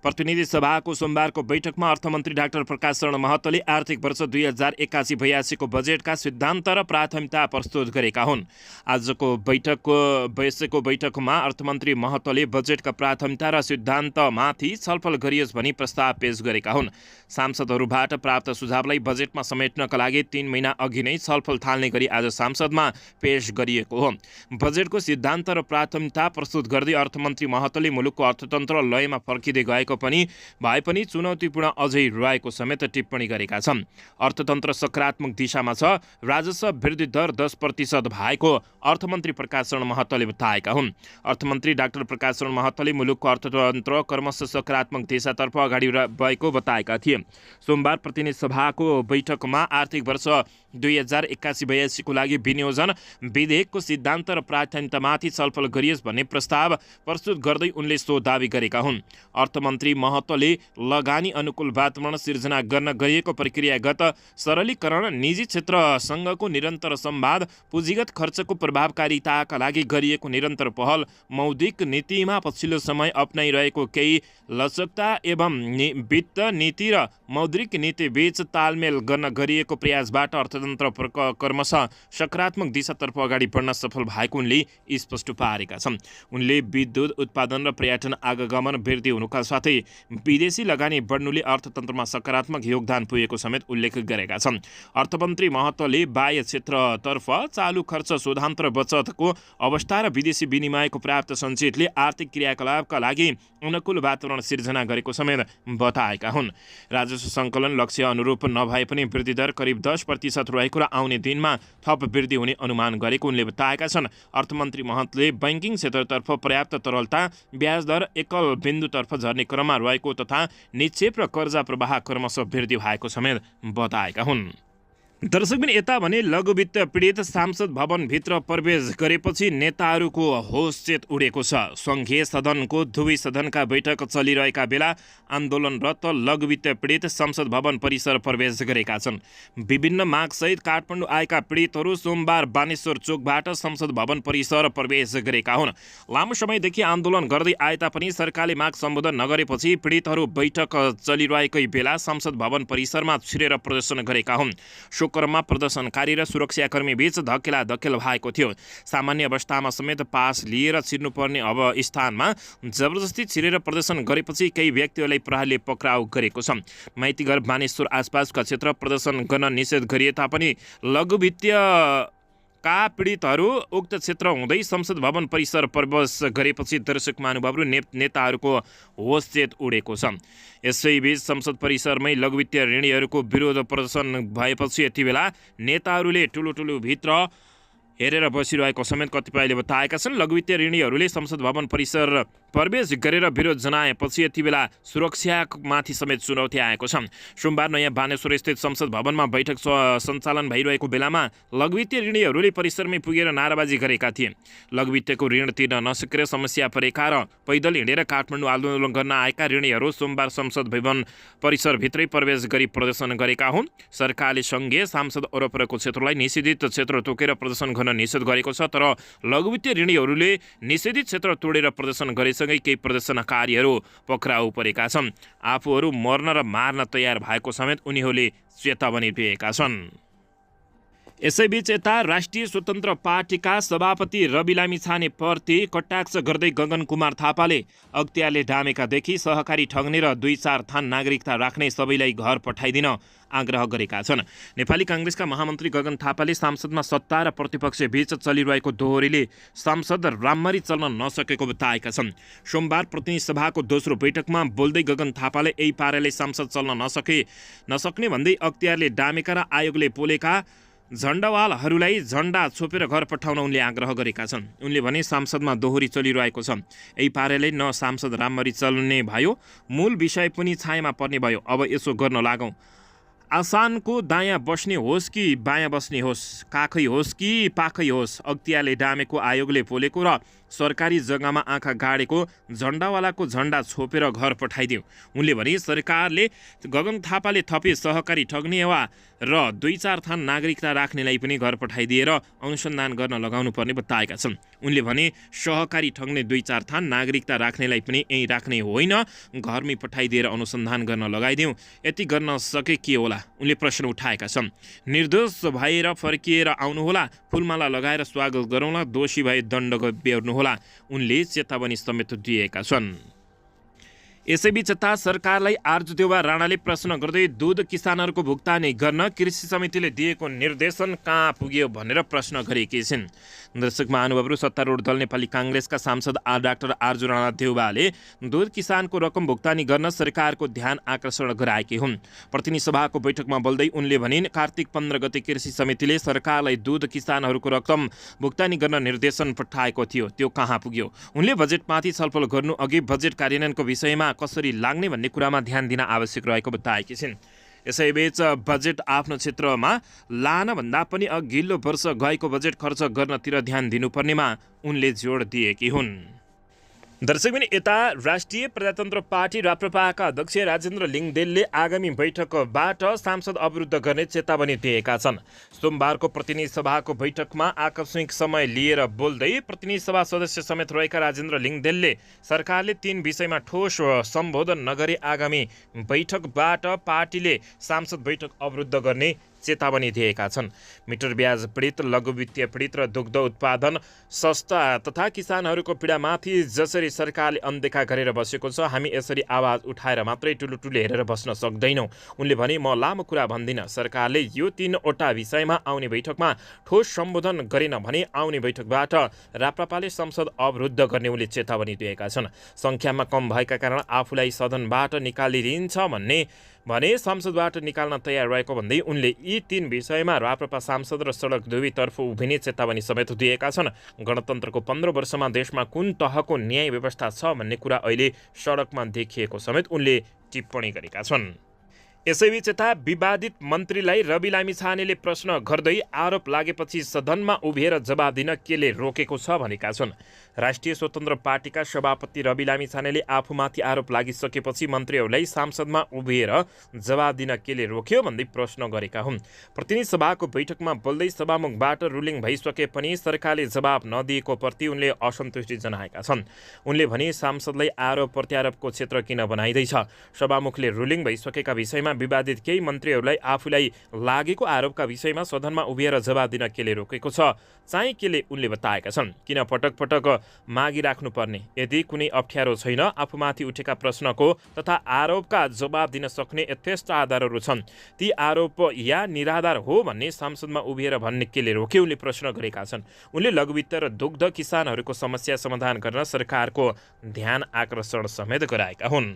प्रतिनिधि सभाको सोमबारको बैठकमा अर्थमन्त्री डाक्टर प्रकाश शरण महतोले आर्थिक वर्ष 2081-82 को बजेटका सिद्धान्त र प्राथमिकता प्रस्तुत गरेका हुन्। आजको बैठकमा अर्थमन्त्री महतोले बजेटका प्राथमिकता र सिद्धान्तमाथि छलफल गरियोस् भनी प्रस्ताव पेश गरेका हुन्। सांसदहरूबाट प्राप्त सुझावलाई बजेटमा समेट्नका लागि 3 महिना अघि नै छलफल थाल्ने गरी आज संसदमा पेश गरिएको हो। बजेटको सिद्धान्त र प्राथमिकता प्रस्तुत गर्दै अर्थमन्त्री महतोले मुलुकको अर्थतन्त्र लयमा फर्किँदै गएको भए पनि चुनौतीपूर्ण अझै रहेको समेत टिप्पणी गरेका छन्। अर्थतन्त्र सकारात्मक दिशामा छ, राजस्व वृद्धि दर 10% भएको अर्थमन्त्री प्रकाश शरण महतोले बताएका हुन्। अर्थमन्त्री डाक्टर प्रकाश शरण महतोले मुलुकको अर्थतन्त्र क्रमशः सकारात्मक दिशातर्फ अगाडि भएको बताएका थिए। सोमबार प्रतिनिधि सभाको बैठकमा आर्थिक वर्ष 2081-82 को लागि विनियोजन विधेयकको सिद्धान्त र प्राथमिकतामाथि छलफल गरियोस् भन्ने प्रस्ताव प्रस्तुत गर्दै उनले सो दावी गरेका हुन्। अर्थमन्त्री महतोले लगानी अनुकूल वातावरण सिर्जना गर्न गरिएको प्रक्रियागत सरलीकरण, निजी क्षेत्रसँगको निरन्तर संवाद, पुँजीगत खर्चको प्रभावकारिताका लागि गरिएको निरन्तर पहल, मौद्रिक नीतिमा पछिल्लो समय अपनाइरहेको केही लचकता एवं वित्त नीति र मौद्रिक नीति बीच तालमेल गर्न गरिएको प्रयासबाट अर्थतन्त्र क्रमशः सकारात्मक दिशातर्फ अगाडि बढ्न सफल भएको उनले स्पष्ट पारेका छन्। उनले विद्युत उत्पादन र पर्यटन आगमन वृद्धि हुनुका साथै विदेशी लगानी बढ्नुले अर्थतन्त्रमा सकारात्मक योगदान पुगेको समेत उल्लेख गरेका छन्। अर्थमन्त्री महतोले बाह्य क्षेत्रतर्फ चालु खर्च, शोधान्त र बचतको अवस्था र विदेशी विनिमयको पर्याप्त सञ्चितले आर्थिक क्रियाकलापका लागि अनुकूल वातावरण सिर्जना गरेको समेत बताएका हुन्। राजस्व सङ्कलन लक्ष्य अनुरूप नभए पनि वृद्धि दर करिब 10% रहेको र आउने दिनमा थप वृद्धि हुने अनुमान गरेको उनले बताएका छन्। अर्थमन्त्री महतोले बैंकिङ क्षेत्रतर्फ पर्याप्त तरलता, ब्याज दर एकल बिन्दुतर्फ झर्ने क्रममा रहेको तथा निक्षेप र कर्जा प्रवाह क्रमशः वृद्धि भएको समेत बताएका हुन्। दर्शकबिन यता भने लघुवित्त पीडित सांसद भवनभित्र प्रवेश गरेपछि नेताहरूको होसचेत उडेको छ। सङ्घीय सदनको दुवै सदनका बैठक चलिरहेका बेला आन्दोलनरत लघुवित्त पीडित संसद भवन परिसर प्रवेश गरेका छन्। विभिन्न मागसहित काठमाडौँ आएका पीडितहरू सोमबार बानेश्वर चोकबाट संसद भवन परिसर प्रवेश गरेका हुन्। लामो समयदेखि आन्दोलन गर्दै आए तापनि सरकारले माग सम्बोधन नगरेपछि पीडितहरू बैठक चलिरहेकै बेला संसद भवन परिसरमा छिरेर प्रदर्शन गरेका हुन्। क्रममा प्रदर्शनकारी र सुरक्षाकर्मी बीच धकेल भएको थियो। सामान्य अवस्थामा समेत पास लिएर छिर्नुपर्ने स्थानमा जबरजस्ती छिरेर प्रदर्शन गरेपछि केही व्यक्तिहरूलाई प्रहरीले पक्राउ गरेको छ। माइतीघर बानेश्वर आसपासका क्षेत्र प्रदर्शन गर्न निषेध गरिए तापनि लघुवित्तीय पीडितहरू उक्त क्षेत्र हुँदै संसद भवन परिसर प्रवेश गरेपछि दर्शक महानुभावहरू नेताहरूको होसचेत उडेको छ। यसैबीच संसद परिसरमै लघुवित्तीय ऋणीहरूको विरोध प्रदर्शन भएपछि यति बेला नेताहरूले ठुलो भित्र हेरेर बसिरहेको समेत कतिपयले बताएका छन्। लघुवित्तीय ऋणीहरूले संसद भवन परिसर प्रवेश गरेर विरोध जनाएपछि यति बेला सुरक्षामाथि समेत चुनौती आएको छ। सोमबार नयाँ बानेश्वर स्थित संसद भवनमा बैठक सञ्चालन भइरहेको बेलामा लघुवित्तीय ऋणीहरूले परिसरमै पुगेर नाराबाजी गरेका थिए। लघुवित्तको ऋण तिर्न नसकेर समस्या परेका र पैदल हिँडेर काठमाडौँ आन्दोलन गर्न आएका ऋणीहरू सोमबार संसद भवन परिसरभित्रै प्रवेश गरी प्रदर्शन गरेका हुन्। सरकारले सङ्घीय सांसद वरपरको क्षेत्रलाई निषेधित क्षेत्र तोकेर प्रदर्शन गर्न निषेध गरेको छ, तर लघुवित्तीय ऋणीहरूले निषेधित क्षेत्र तोडेर प्रदर्शन गरेसँगै केही प्रदर्शनकारीहरू पक्राउ परेका छन्। आफूहरू मर्न र मार्न तयार भएको समेत उनीहरूले चेतावनी दिएका छन्। यसैबीच यता राष्ट्रिय स्वतन्त्र पार्टीका सभापति रवि लामिछानेप्रति कटाक्ष गर्दै गगन कुमार थापाले अख्तियारले डामेकादेखि सहकारी ठग्ने र 2-4 थान नागरिकता राख्ने सबैलाई घर पठाइदिन आग्रह गरेका छन्। नेपाली काङ्ग्रेसका महामन्त्री गगन थापाले सांसदमा सत्ता र प्रतिपक्ष बीच चलिरहेको दोहोरीले सांसद राम्ररी चल्न नसकेको बताएका छन्। सोमबार प्रतिनिधि सभाको दोस्रो बैठकमा बोल्दै गगन थापाले यही पाराले सांसद चल्न नसक्ने भन्दै अख्तियारले डामेका र आयोगले पोलेका झण्डावालहरूलाई झण्डा छोपेर घर पठाउन उनले आग्रह गरेका छन्। उनले भने सांसदमा दोहोरी चलिरहेको छ, यही पाराले न सांसद राम्ररी चल्ने भयो, मूल विषय पनि छायामा पर्ने भयो। अब यसो गर्न लागौँ। आसानको दायाँ बस्ने होस् कि बायाँ बस्ने होस्, काखै होस् कि पाखै होस्, अख्तियारले डामेको आयोगले पोलेको र सरकारी जग्गामा आँखा गाडेको झण्डावालाको झण्डा छोपेर घर पठाइदियो। उनले भने सरकारले गगन थापाले थपे सहकारी ठग्ने वा र 2-4 थान नागरिकता राख्नेलाई पनि घर पठाइदिएर अनुसन्धान गर्न लगाउनु पर्ने बताएका छन्। उनले भने सहकारी ठग्ने 2-4 थान नागरिकता राख्नेलाई पनि यहीँ राख्ने होइन, घरमै पठाइदिएर अनुसन्धान गर्न लगाइदिउँ। यति गर्न सके के होला, उनले प्रश्न उठाएका छन्। निर्दोष भएर फर्किएर आउनुहोला, फुलमाला लगाएर स्वागत गरौँला, दोषी भए दण्ड बेहोर्नुहोला, उनले चेतावनी समेत दिएका छन्। यसैबीच यता सरकारलाई आर्जु देउवा राणाले प्रश्न गर्दै दुध किसानहरूको भुक्तानी गर्न कृषि समितिले दिएको निर्देशन कहाँ पुग्यो भनेर प्रश्न गरेकी छिन्। दर्शक महानुभावहरू, सत्तारूढ दल नेपाली काङ्ग्रेसका सांसद डाक्टर आर्जु राणा देउवाले दुध किसानको रकम भुक्तानी गर्न सरकारको ध्यान आकर्षण गराएकी हुन्। प्रतिनिधि सभाको बैठकमा बोल्दै उनले भनिन्, कार्तिक 15 गते कृषि समितिले सरकारलाई दुध किसानहरूको रकम भुक्तानी गर्न निर्देशन पठाएको थियो, त्यो कहाँ पुग्यो? उनले बजेटमाथि छलफल गर्नु अघि बजेट कार्यान्वयनको विषयमा कसरी लाग्ने भन्ने कुरामा ध्यान दिन आवश्यक रहेको बताएकी छिन्। यसैबीच बजेट आफ्नो क्षेत्रमा लानभन्दा पनि अघिल्लो वर्ष गएको बजेट खर्च गर्नतिर ध्यान दिनुपर्नेमा उनले जोड दिएकी हुन्। दर्शकबिन, यता राष्ट्रिय प्रजातन्त्र पार्टी राप्रपाका अध्यक्ष राजेन्द्र लिङदेलले आगामी बैठकबाट सांसद अवरुद्ध गर्ने चेतावनी दिएका छन्। सोमबारको प्रतिनिधि सभाको बैठकमा आकस्मिक समय लिएर बोल्दै प्रतिनिधि सभा सदस्य समेत रहेका राजेन्द्र लिङदेलले सरकारले 3 विषयमा ठोस सम्बोधन नगरी आगामी बैठकबाट पार्टीले सांसद बैठक अवरुद्ध गर्ने चेतावनी दिएका छन्। मिटर ब्याज पीडित, लघु वित्तीय पीडित र दुग्ध उत्पादन सस्ता तथा किसानहरूको पीडामाथि जसरी सरकारले अनदेखा गरेर बसेको छ, हामी यसरी आवाज उठाएर मात्रै टुलुटुले हेरेर बस्न सक्दैनौँ। उनले भने, म लामो कुरा भन्दिनँ, सरकारले यो 3वटा विषयमा आउने बैठकमा ठोस सम्बोधन गरेन भने आउने बैठकबाट राप्रपाले संसद अवरुद्ध गर्ने उनले चेतावनी दिएका छन्। सङ्ख्यामा कम भएका कारण आफूलाई सदनबाट निकालिदिन्छ भने संसदबाट निकाल्न तयार रहेको भन्दै उनले यी 3 विषयमा राप्रपा सांसद र सडक दुवैतर्फ उभिने चेतावनी समेत दिएका छन्। गणतन्त्रको 15 वर्षमा देशमा कुन तहको न्याय व्यवस्था छ भन्ने कुरा अहिले सडकमा देखिएको समेत उनले टिप्पणी गरेका छन्। यसैबीच यता विवादित मन्त्रीलाई रवि लामिछानेले प्रश्न गर्दै आरोप लागेपछि सदनमा उभिएर जवाब दिन केले रोकेको छ भनेका छन्। राष्ट्रिय स्वतन्त्र पार्टीका सभापति रवि लामिछानेले आफूमाथि आरोप लागिसकेपछि मन्त्रीहरूलाई सांसदमा उभिएर जवाब दिन केले रोक्यो भन्दै प्रश्न गरेका हुन्। प्रतिनिधि सभाको बैठकमा बोल्दै सभामुखबाट रुलिङ भइसके पनि सरकारले जवाब नदिएको प्रति उनले असन्तुष्टि जनाएका छन्। उनले भने, सांसदलाई आरोप प्रत्यारोपको क्षेत्र किन बनाइँदैछ? सभामुखले रुलिङ भइसकेका विषयमा विवादित केही मन्त्रीहरूलाई आफूलाई लागेको आरोपका विषयमा सदनमा उभिएर जवाब दिन केले रोकेको छ चाहिँ केले उनले बताएका छन्। किन पटक पटक मागिराख्नु पर्ने? यदि कुनै अप्ठ्यारो छैन, आफूमाथि उठेका प्रश्नको तथा आरोपका जवाब दिन सक्ने यथेष्ट आधारहरू छन्, ती आरोप या निराधार हो भन्ने संसदमा उभिएर भन्ने केले रोके उनले प्रश्न गरेका छन्। उनले लघुवित्त र दुग्ध किसानहरूको समस्या समाधान गर्न सरकारको ध्यान आकर्षण समेत गराएका हुन्।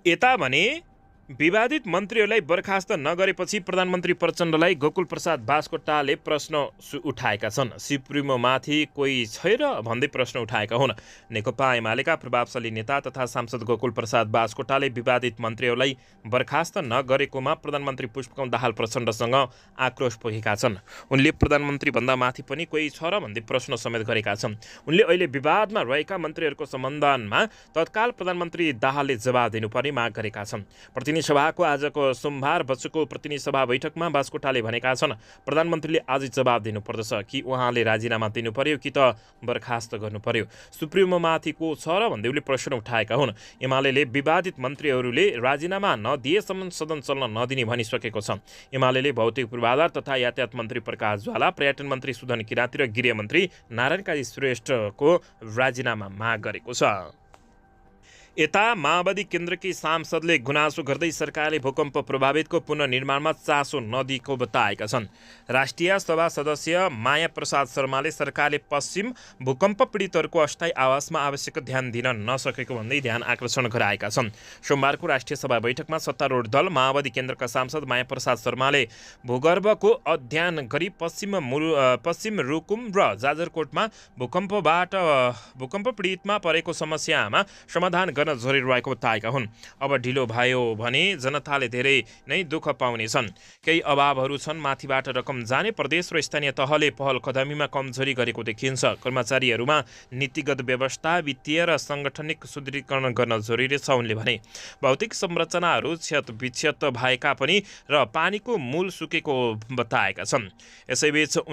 यता भने विवादित मन्त्रीहरूलाई बर्खास्त नगरेपछि प्रधानमन्त्री प्रचण्डलाई गोकुल प्रसाद बास्कोटाले प्रश्न उठाएका छन्। सुप्रिमोमाथि कोही छ र भन्दै प्रश्न उठाएका हुन्। नेकपा एमालेका प्रभावशाली नेता तथा सांसद गोकुल प्रसाद बास्कोटाले विवादित मन्त्रीहरूलाई बर्खास्त नगरेकोमा प्रधानमन्त्री पुष्पकमल दाहाल प्रचण्डसँग आक्रोश पोखेका छन्। उनले प्रधानमन्त्रीभन्दा माथि पनि कोही छ र भन्दै प्रश्न समेत गरेका छन्। उनले अहिले विवादमा रहेका मन्त्रीहरूको सम्बन्धमा तत्काल प्रधानमन्त्री दाहालले जवाब दिनुपर्ने माग गरेका छन्। प्रतिनिधि प्रतिनिधि सभाको आजको सोमबार बसेको प्रतिनिधि सभा बैठकमा बास्कोटाले भनेका छन् प्रधानमन्त्रीले आजै जवाब दिनुपर्दछ कि उहाँले राजीनामा दिनु पर्यो कि त बर्खास्त गर्नु पर्यो। सुप्रिमोमाथि को छ र भन्दै उनले प्रश्न उठाएका हुन्। एमाले विवादित मन्त्रीहरूले राजीनामा नदिएसम्म सदन चल्न नदिने भनिसकेको छ। एमाले भौतिक पूर्वाधार तथा यातायात मन्त्री प्रकाश ज्वाला, पर्यटन मन्त्री सुदन किराँती र गृहमन्त्री नारायण काजी श्रेष्ठको राजीनामा माग गरेको छ। यता माओवादी केन्द्रकी सांसदले गुनासो गर्दै सरकारले भूकम्प प्रभावितको पुनर्निर्माणमा चासो नदिएको बताएका छन्। राष्ट्रिय सभा सदस्य माया प्रसाद शर्माले सरकारले पश्चिम भूकम्प पीडितहरूको अस्थायी आवासमा आवश्यक ध्यान दिन नसकेको भन्दै ध्यान आकर्षण गराएका छन्। सोमबारको राष्ट्रिय सभा बैठकमा सत्तारूढ दल माओवादी केन्द्रका सांसद माया प्रसाद शर्माले भूगर्भको अध्ययन गरी पश्चिम रुकुम र जाजरकोटमा भूकम्प पीडितमा परेको समस्यामा समाधान गर्न जरुरी रहेको बताएका हुन्। अब ढिलो भयो भने जनताले धेरै नै दुःख पाउनेछन्। केही अभावहरू छन्। माथिबाट रकम जाने प्रदेश र स्थानीय तहले पहल कदमीमा कमजोरी गरेको देखिन्छ। कर्मचारीहरूमा नीतिगत व्यवस्था, वित्तीय र साङ्गठनिक सुदृढीकरण गर्न जरुरी छ उनले भने। भौतिक संरचनाहरू क्षत भएका पनि र पानीको मूल सुकेको बताएका छन्। यसैबीच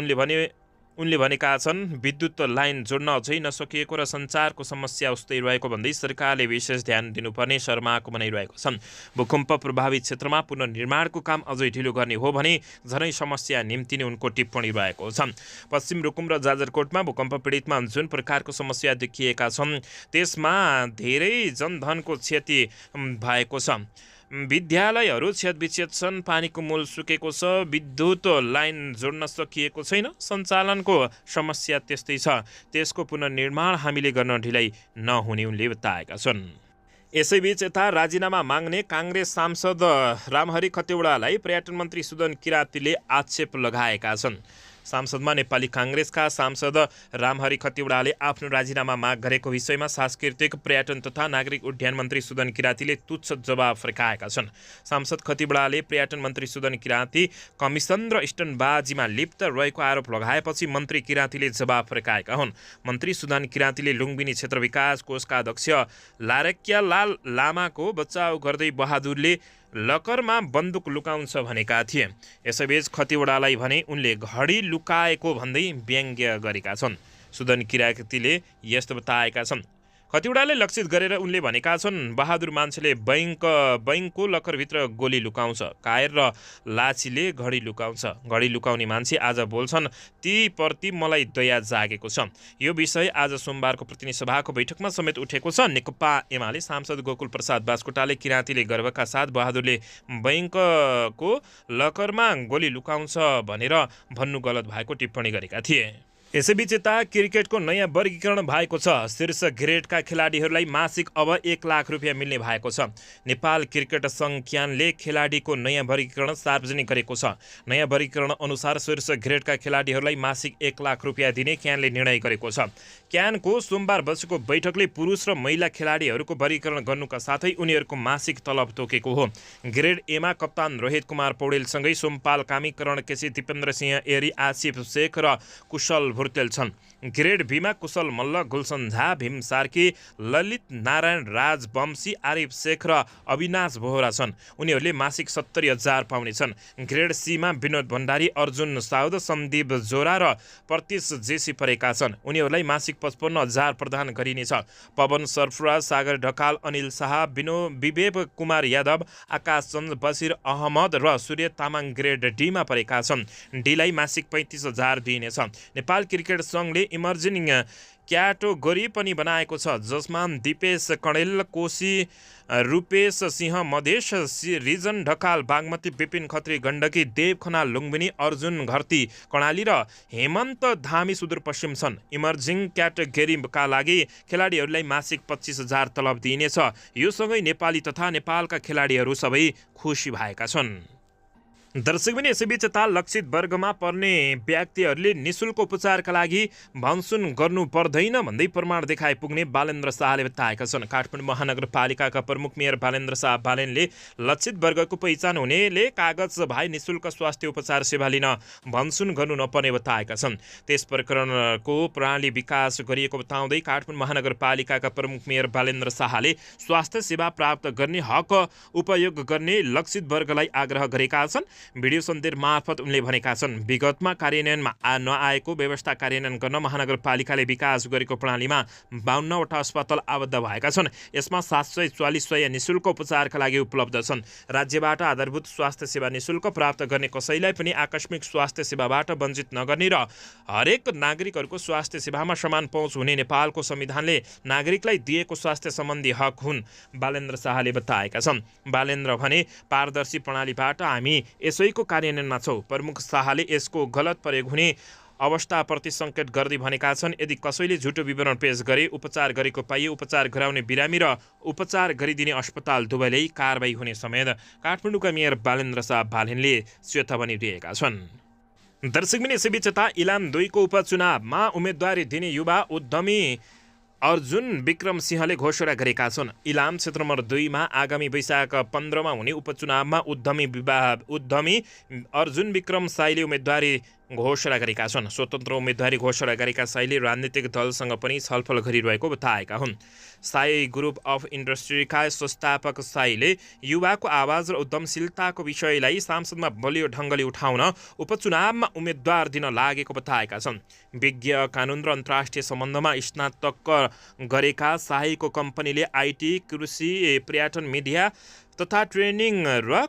उनले भनेका छन् विद्युत लाइन जोड्न अझै नसकिएको र सञ्चारको समस्या उस्तै रहेको भन्दै सरकारले विशेष ध्यान दिनुपर्ने शर्माको भनाइरहेको छन्। भूकम्प प्रभावित क्षेत्रमा पुनर्निर्माणको काम अझै ढिलो गर्ने हो भने झनै समस्या निम्तिने उनको टिप्पणी रहेको छ। पश्चिम रुकुम र जाजरकोटमा भूकम्प पीडितमा जुन प्रकारको समस्या देखिएका छन् त्यसमा धेरै जनधनको क्षति भएको छ। विद्यालयहरू क्षतविक्षत छन्। पानीको मूल सुकेको छ। विद्युत लाइन जोड्न सकिएको छैन। सञ्चालनको समस्या त्यस्तै छ। त्यसको पुनर्निर्माण हामीले गर्न ढिलाइ नहुने उनले बताएका छन्। यसैबीच यता राजीनामा माग्ने काङ्ग्रेस सांसद रामहरि खतिवडालाई पर्यटन मन्त्री सुदन किराँतीले आक्षेप लगाएका छन्। सांसदमा नेपाली काङ्ग्रेसका सांसद रामहरि खतिवडाले आफ्नो राजीनामा माग गरेको विषयमा सांस्कृतिक पर्यटन तथा नागरिक उड्डयन मन्त्री सुदन किराँतीले तुच्छ जवाब फर्काएका छन्। सांसद खतिवडाले पर्यटन मन्त्री सुदन किराँती कमिसन र स्टनबाजीमा लिप्त रहेको आरोप लगाएपछि मन्त्री किराँतीले जवाब फर्काएका हुन्। मन्त्री सुदन किराँतीले लुम्बिनी क्षेत्र विकास कोषका अध्यक्ष लारेक्यालाल लामाको बचाउ गर्दै बहादुरले लकरमा बन्दुक लुकाउँछ भनेका थिए। यसैबीच खतिवडालाई भने उनले घडी लुकाएको भन्दै व्यङ्ग्य गरेका छन्। सुदन किराँतीले यस्तो बताएका छन्। खतिवडाले लक्षित गरेर उनले भनेका छन् बहादुर मान्छेले बैंकको लकरभित्र गोली लुकाउँछ, कायर र लाछीले घडी लुकाउँछ। घडी लुकाउने मान्छे आज बोल्छन्, ती प्रति मलाई दया जागेको छ। यो विषय आज सोमबारको प्रतिनिधि सभाको बैठकमा समेत उठेको छ। नेकपा एमाले सांसद गोकुल प्रसाद बास्कोटाले किराँतीले गर्वका साथ बहादुरले बैंकको लकरमा गोली लुकाउँछ भनेर भन्नु गलत भएको टिप्पणी गरेका थिए। यसैबीच यता क्रिकेटको नयाँ वर्गीकरण भएको छ। शीर्ष ग्रेडका खेलाडीहरूलाई मासिक अब 1 लाख रुपियाँ मिल्ने भएको छ। नेपाल क्रिकेट सङ्घ क्यानले खेलाडीको नयाँ वर्गीकरण सार्वजनिक गरेको छ। नयाँ वर्गीकरण अनुसार शीर्ष ग्रेडका खेलाडीहरूलाई मासिक 1 लाख रुपियाँ दिने क्यानले निर्णय गरेको छ। क्यानको सोमबार बसेको बैठकले पुरुष र महिला खेलाडीहरूको वर्गीकरण गर्नुका साथै उनीहरूको मासिक तलब तोकेको हो। ग्रेड एमा कप्तान रोहित कुमार पौडेलसँगै सोमपाल कामी, करण केसी, दिपेन्द्र सिंह एरी, आसिफ शेख र कुशल भुर्तेल छन्। ग्रेड बीमा कुशल मल्ल, गुलसन झा, भीम सार्की, ललित नारायण राजवंशी, आरिफ शेख र अविनाश बोहरा छन्। उनीहरूले मासिक 70,000 पाउनेछन्। ग्रेड सीमा विनोद भण्डारी, अर्जुन साउद, सन्दीप जोरा र प्रतीश जेसी परेका छन्। उनीहरूलाई मासिक 55,000 प्रदान गरिनेछ। पवन सरफराज, सागर ढकाल, अनिल शाह, विवेक कुमार यादव, आकाश चन्द्र, बसिर अहमद र सूर्य तामाङ ग्रेड डीमा परेका छन्। डीलाई मासिक 35,000 दिइनेछ। नेपाल क्रिकेट सङ्घले इमर्जिङ क्याटेगोरी पनि बनाएको छ, जसमा दिपेश कणेल, कोशी रूपेश सिंह मधेश रिजन ढकाल बागमती, विपिन खत्री गण्डकी, देव खनाल लुम्बिनी, अर्जुन घरती कर्णाली र हेमन्त धामी सुदूरपश्चिम छन्। इमर्जिङ क्याटेगोरीका लागि खेलाडीहरूलाई मासिक 25,000 तलब दिइनेछ। यो सँगै नेपाली तथा नेपालका खेलाडीहरू सबै खुसी भएका छन्। दर्शकबिन यसैबीच यता लक्षित वर्गमा पर्ने व्यक्तिहरूले निशुल्क उपचारका लागि भनसुन गर्नु पर्दैन भन्दै प्रमाण देखाए पुग्ने बालेन्द्र शाहले बताएका छन्। काठमाडौँ महानगरपालिकाका प्रमुख मेयर बालेन्द्र शाह बालेनले लक्षित वर्गको पहिचान हुनेले कागज भाइ निशुल्क स्वास्थ्य उपचार सेवा लिन भनसुन गर्नु नपर्ने बताएका छन्। त्यस प्रकरणको प्रणाली विकास गरिएको बताउँदै काठमाडौँ महानगरपालिकाका प्रमुख मेयर बालेन्द्र शाहले स्वास्थ्य सेवा प्राप्त गर्ने हक उपयोग गर्ने लक्षित वर्गलाई आग्रह गरेका छन्। भिडियो सन्देश मार्फत उनले भनेका छन्, विगतमा कार्यान्वयनमा नआएको व्यवस्था कार्यान्वयन गर्न महानगरपालिकाले विकास गरेको प्रणालीमा 52वटा अस्पताल आबद्ध भएका छन्। यसमा 744 निशुल्क उपचारका लागि उपलब्ध छन्। राज्यबाट आधारभूत स्वास्थ्य सेवा निशुल्क प्राप्त गर्ने कसैलाई पनि आकस्मिक स्वास्थ्य सेवाबाट वञ्चित नगर्ने र हरेक नागरिकहरूको स्वास्थ्य सेवामा समान पहुँच हुने नेपालको संविधानले नागरिकलाई दिएको स्वास्थ्य सम्बन्धी हक हुन्, बालेन्द्र शाहले बताएका छन्। बालेन्द्र भने, पारदर्शी प्रणालीबाट हामी यसैको कार्यान्वयनमा छौँ। प्रमुख शाहले यसको गलत प्रयोग हुने अवस्थाप्रति सङ्केत गर्दै भनेका छन्, यदि कसैले झुटो विवरण पेश गरे, उपचार गरेको पाइए, उपचार गराउने बिरामी र उपचार गरिदिने अस्पताल दुवैले कारबाही हुने समेत काठमाडौँका मेयर बालेन्द्र शाह बालेनले चेतावनी दिएका छन्। दर्शकबिन यसैबीच यता इलाम 2 को उपचुनावमा उम्मेदवारी दिने युवा उद्यमी अर्जुन विक्रम सिंहले घोषणा गरेका छन्। इलाम क्षेत्र नम्बर 2 मा आगामी वैशाख 15 मा हुने उपचुनावमा उद्यमी अर्जुन विक्रम साईले उम्मेदवारी घोषणा गरेका छन्। स्वतन्त्र उम्मेदवारी घोषणा गरेका साईले राजनीतिक दलसँग पनि छलफल गरिरहेको बताएका हुन्। साई ग्रुप अफ इन्डस्ट्रीका संस्थापक साईले युवाको आवाज र उद्यमशीलताको विषयलाई सांसदमा बलियो ढङ्गले उठाउन उपचुनावमा उम्मेदवार दिन लागेको बताएका छन्। विज्ञ कानुन र अन्तर्राष्ट्रिय सम्बन्धमा स्नातक गरेका साईको कम्पनीले आइटी, कृषि, पर्यटन, मिडिया तथा ट्रेनिङ र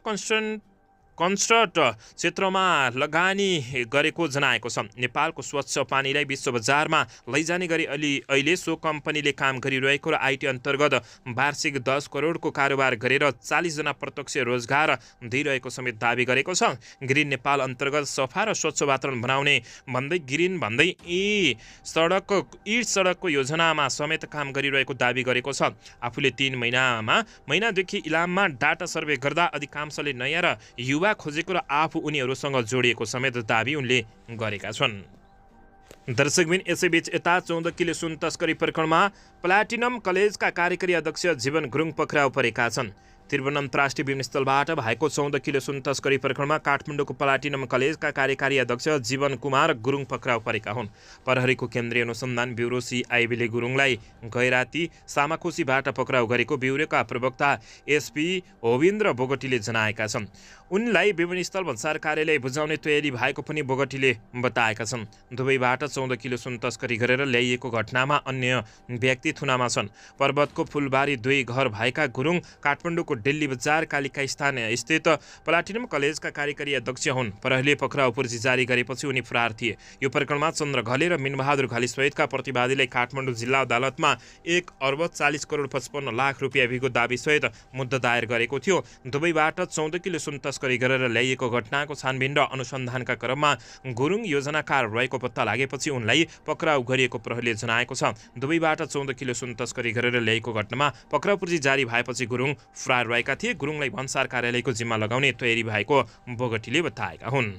कन्स्ट्रक्ट क्षेत्रमा लगानी गरेको जनाएको छ। नेपालको स्वच्छ पानीलाई विश्व बजारमा लैजाने गरी अहिले सो कम्पनीले काम गरिरहेको र आइटी अन्तर्गत वार्षिक 10 करोडको कारोबार गरेर 40 जना प्रत्यक्ष रोजगार दिइरहेको समेत दावी गरेको छ। ग्रिन नेपाल अन्तर्गत सफा र स्वच्छ वातावरण बनाउने भन्दै यी सडकको योजनामा समेत काम गरिरहेको दावी गरेको छ। आफूले 3 महिनादेखि इलाममा डाटा सर्वे गर्दा अधिकांशले नयाँ र युवा खोजेको र आफू उनीहरूसँग जोडिएको समेत दावी उनले गरेका छन्। दर्शकबिन यसैबीच यता 14 किलो सुन तस्करी प्रकरणमा प्लाटिनम कलेजका कार्यकारी अध्यक्ष जीवन गुरुङ पक्राउ परेका छन्। त्रिभुवन अन्तर्राष्ट्रिय विमानस्थलबाट भएको 14 किलो सुन तस्करी प्रकरणमा काठमाडौँको प्लाटिनम कलेजका कार्यकारी अध्यक्ष जीवन कुमार गुरुङ पक्राउ परेका हुन्। प्रहरीको केन्द्रीय अनुसन्धान ब्युरो CIB ले गुरुङलाई गैराती सामाखुसीबाट पक्राउ गरेको ब्युरोका प्रवक्ता SP होविन्द्र बोगटीले जनाएका छन्। उनलाई विमानस्थल भन्सार कार्यालय बुझाउने तयारी भएको पनि बोगटीले बताएका छन्। दुबईबाट 14 किलो सुन तस्करी गरेर ल्याइएको घटनामा अन्य व्यक्ति थुनामा छन्। पर्वतको फुलबारी 2 घर भएका गुरुङ काठमाडौँको दिल्ली बजार कालिका स्थान स्थित प्लाटिनम कलेजका कार्यकारी अध्यक्ष हुन्। प्रहरीले पक्राउ पर्ची जारी गरेपछि उनी फरार थिए। यो प्रकरणमा चन्द्र घले र मिनबहादुर घले सहितका प्रतिवादीलाई काठमाडौँ जिल्ला अदालतमा 1 अर्ब 40 करोड 55 लाख रुपियाँ बिको दाबीसहित मुद्दा दायर गरेको थियो। दुबईबाट 14 किलो सुन तस्करी गरेर ल्याइएको घटनाको छानबिन र अनुसन्धानका क्रममा गुरुङ योजनाकार रहेको पत्ता लागेपछि उनलाई पक्राउ गरिएको प्रहरीले जनाएको छ। दुबईबाट 14 किलो सुन तस्करी गरेर ल्याइएको घटनामा पक्राउ पर्ची जारी भएपछि गुरुङ फरार रहेका थिए। गुरुङलाई भन्सार कार्यालयको जिम्मा लगाउने तयारी भएको बोगटीले बताएका हुन्।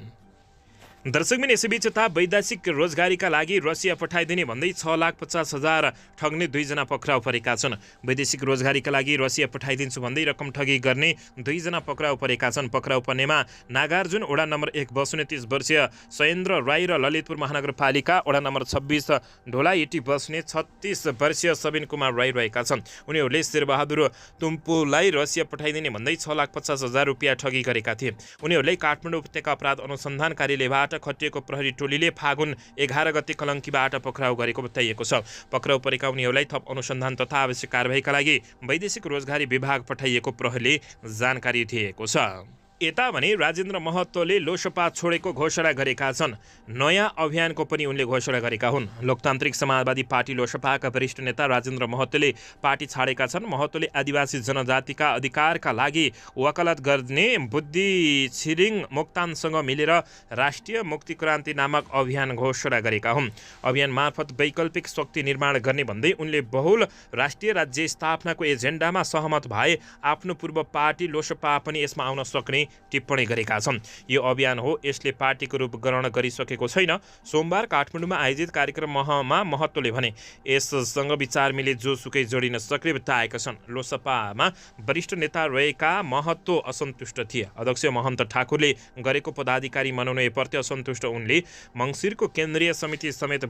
दर्शकबिन यसैबीच यता वैदेशिक रोजगारीका लागि रसिया पठाइदिने भन्दै 6,50,000 ठग्ने 2 जना पक्राउ परेका छन्। वैदेशिक रोजगारीका लागि रसिया पठाइदिन्छु भन्दै रकम ठगी गर्ने 2 जना पक्राउ परेका छन्। पक्राउ पर्नेमा नागार्जुन वडा नम्बर 1 बस्ने 30 वर्षीय सयेन्द्र राई र ललितपुर महानगरपालिका वडा नम्बर 26 ढोलाइटी बस्ने 36 वर्षीय सबिन कुमार राई रहेका छन्। उनीहरूले शेरबहादुर तुम्पुलाई रसिया पठाइदिने भन्दै 6,50,000 रुपियाँ ठगी गरेका थिए। उनीहरूलाई काठमाडौँ उपत्यका अपराध अनुसन्धान कार्यालयबाट खटिएको प्रहरी टोलीले फागुन 11 गते कलङ्कीबाट पक्राउ गरेको बताइएको छ। पक्राउ परेका उनीहरूलाई थप अनुसन्धान तथा आवश्यक कारबाहीका लागि वैदेशिक रोजगारी विभाग पठाइएको प्रहरीले जानकारी दिएको छ। यता भने राजेन्द्र महतोले लोसपा छोडेको घोषणा गरेका छन्। नयाँ अभियानको पनि उनले घोषणा गरेका हुन्। लोकतान्त्रिक समाजवादी पार्टी लोसपाका वरिष्ठ नेता राजेन्द्र महतोले पार्टी छाडेका छन्। महतोले आदिवासी जनजातिका अधिकारका लागि वकालत गर्ने बुद्धि छिरिङ मोक्तानसँग मिलेर राष्ट्रिय मुक्ति क्रान्ति नामक अभियान घोषणा गरेका हुन्। अभियान मार्फत वैकल्पिक शक्ति निर्माण गर्ने भन्दै उनले बहुल राष्ट्रिय राज्य स्थापनाको एजेन्डामा सहमत भए आफ्नो पूर्व पार्टी लोसपा पनि यसमा आउन सक्ने टिप्पणी गरेका छन्। यो अभियान हो, यसले पार्टीको रूप ग्रहण गरिसकेको छैन। सोमबार काठमाडौँमा आयोजित कार्यक्रममा महतोले भने यससँग विचार मिले जोसुकै जोडिन सक्ने बताएका छन्। लोसपामा वरिष्ठ नेता रहेका महतो असन्तुष्ट थिए। अध्यक्ष महन्त ठाकुरले गरेको पदाधिकारी मनोनयनप्रति असन्तुष्ट उनले मङ्सिरको केन्द्रीय समिति समेत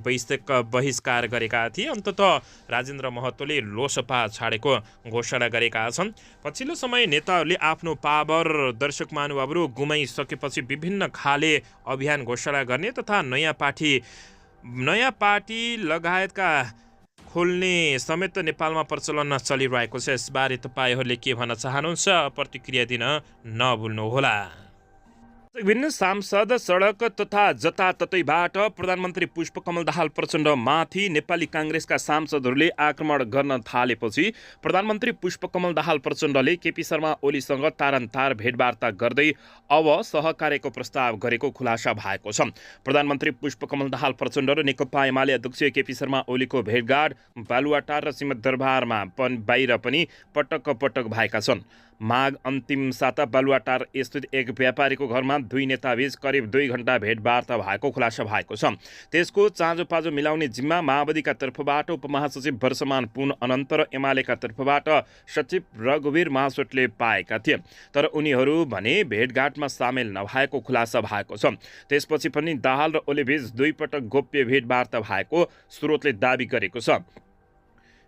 बहिष्कार गरेका थिए। अन्ततः राजेन्द्र महतोले लोसपा छाडेको घोषणा गरेका छन्। पछिल्लो समय नेताहरूले आफ्नो पावर दर्शक महानुभावहरू गुमाइसकेपछि विभिन्न खाले अभियान घोषणा गर्ने तथा नयाँ पार्टी लगायतका खोल्ने समेत नेपालमा प्रचलन चलिरहेको छ। यसबारे तपाईँहरूले के भन्न चाहनुहुन्छ? प्रतिक्रिया दिन नभुल्नुहोला। विभिन्न सांसद सडक तथा जताततैबाट प्रधानमन्त्री पुष्पकमल दाहाल प्रचण्डमाथि नेपाली काङ्ग्रेसका सांसदहरूले आक्रमण गर्न थालेपछि प्रधानमन्त्री पुष्पकमल दाहाल प्रचण्डले केपी शर्मा ओलीसँग तारन्तार भेटवार्ता गर्दै अब सहकार्यको प्रस्ताव गरेको खुलासा भएको छ। प्रधानमन्त्री पुष्पकमल दाहाल प्रचण्ड र नेकपा एमाले अध्यक्ष केपी शर्मा ओलीको भेटघाट बालुवाटार र सिंहदरबारमा बाहिर पनि पटक पटक भएका छन्। माघ अन्तिम साता बालुवाटार स्थित एक व्यापारीको घरमा दुई नेताबीच करिब 2 घण्टा भेटवार्ता भएको खुलासा भएको छ। त्यसको चाँजोपाँजो मिलाउने जिम्मा माओवादीका तर्फबाट उपमहासचिव वर्षमान पुन अनन्त र एमालेका तर्फबाट सचिव रघुवीर महासोटले पाएका थिए। तर उनीहरू भने भेटघाटमा सामेल नभएको खुलासा भएको छ। त्यसपछि पनि दाहाल र ओलीबीच 2 पटक गोप्य भेटवार्ता भएको स्रोतले दाबी गरेको छ।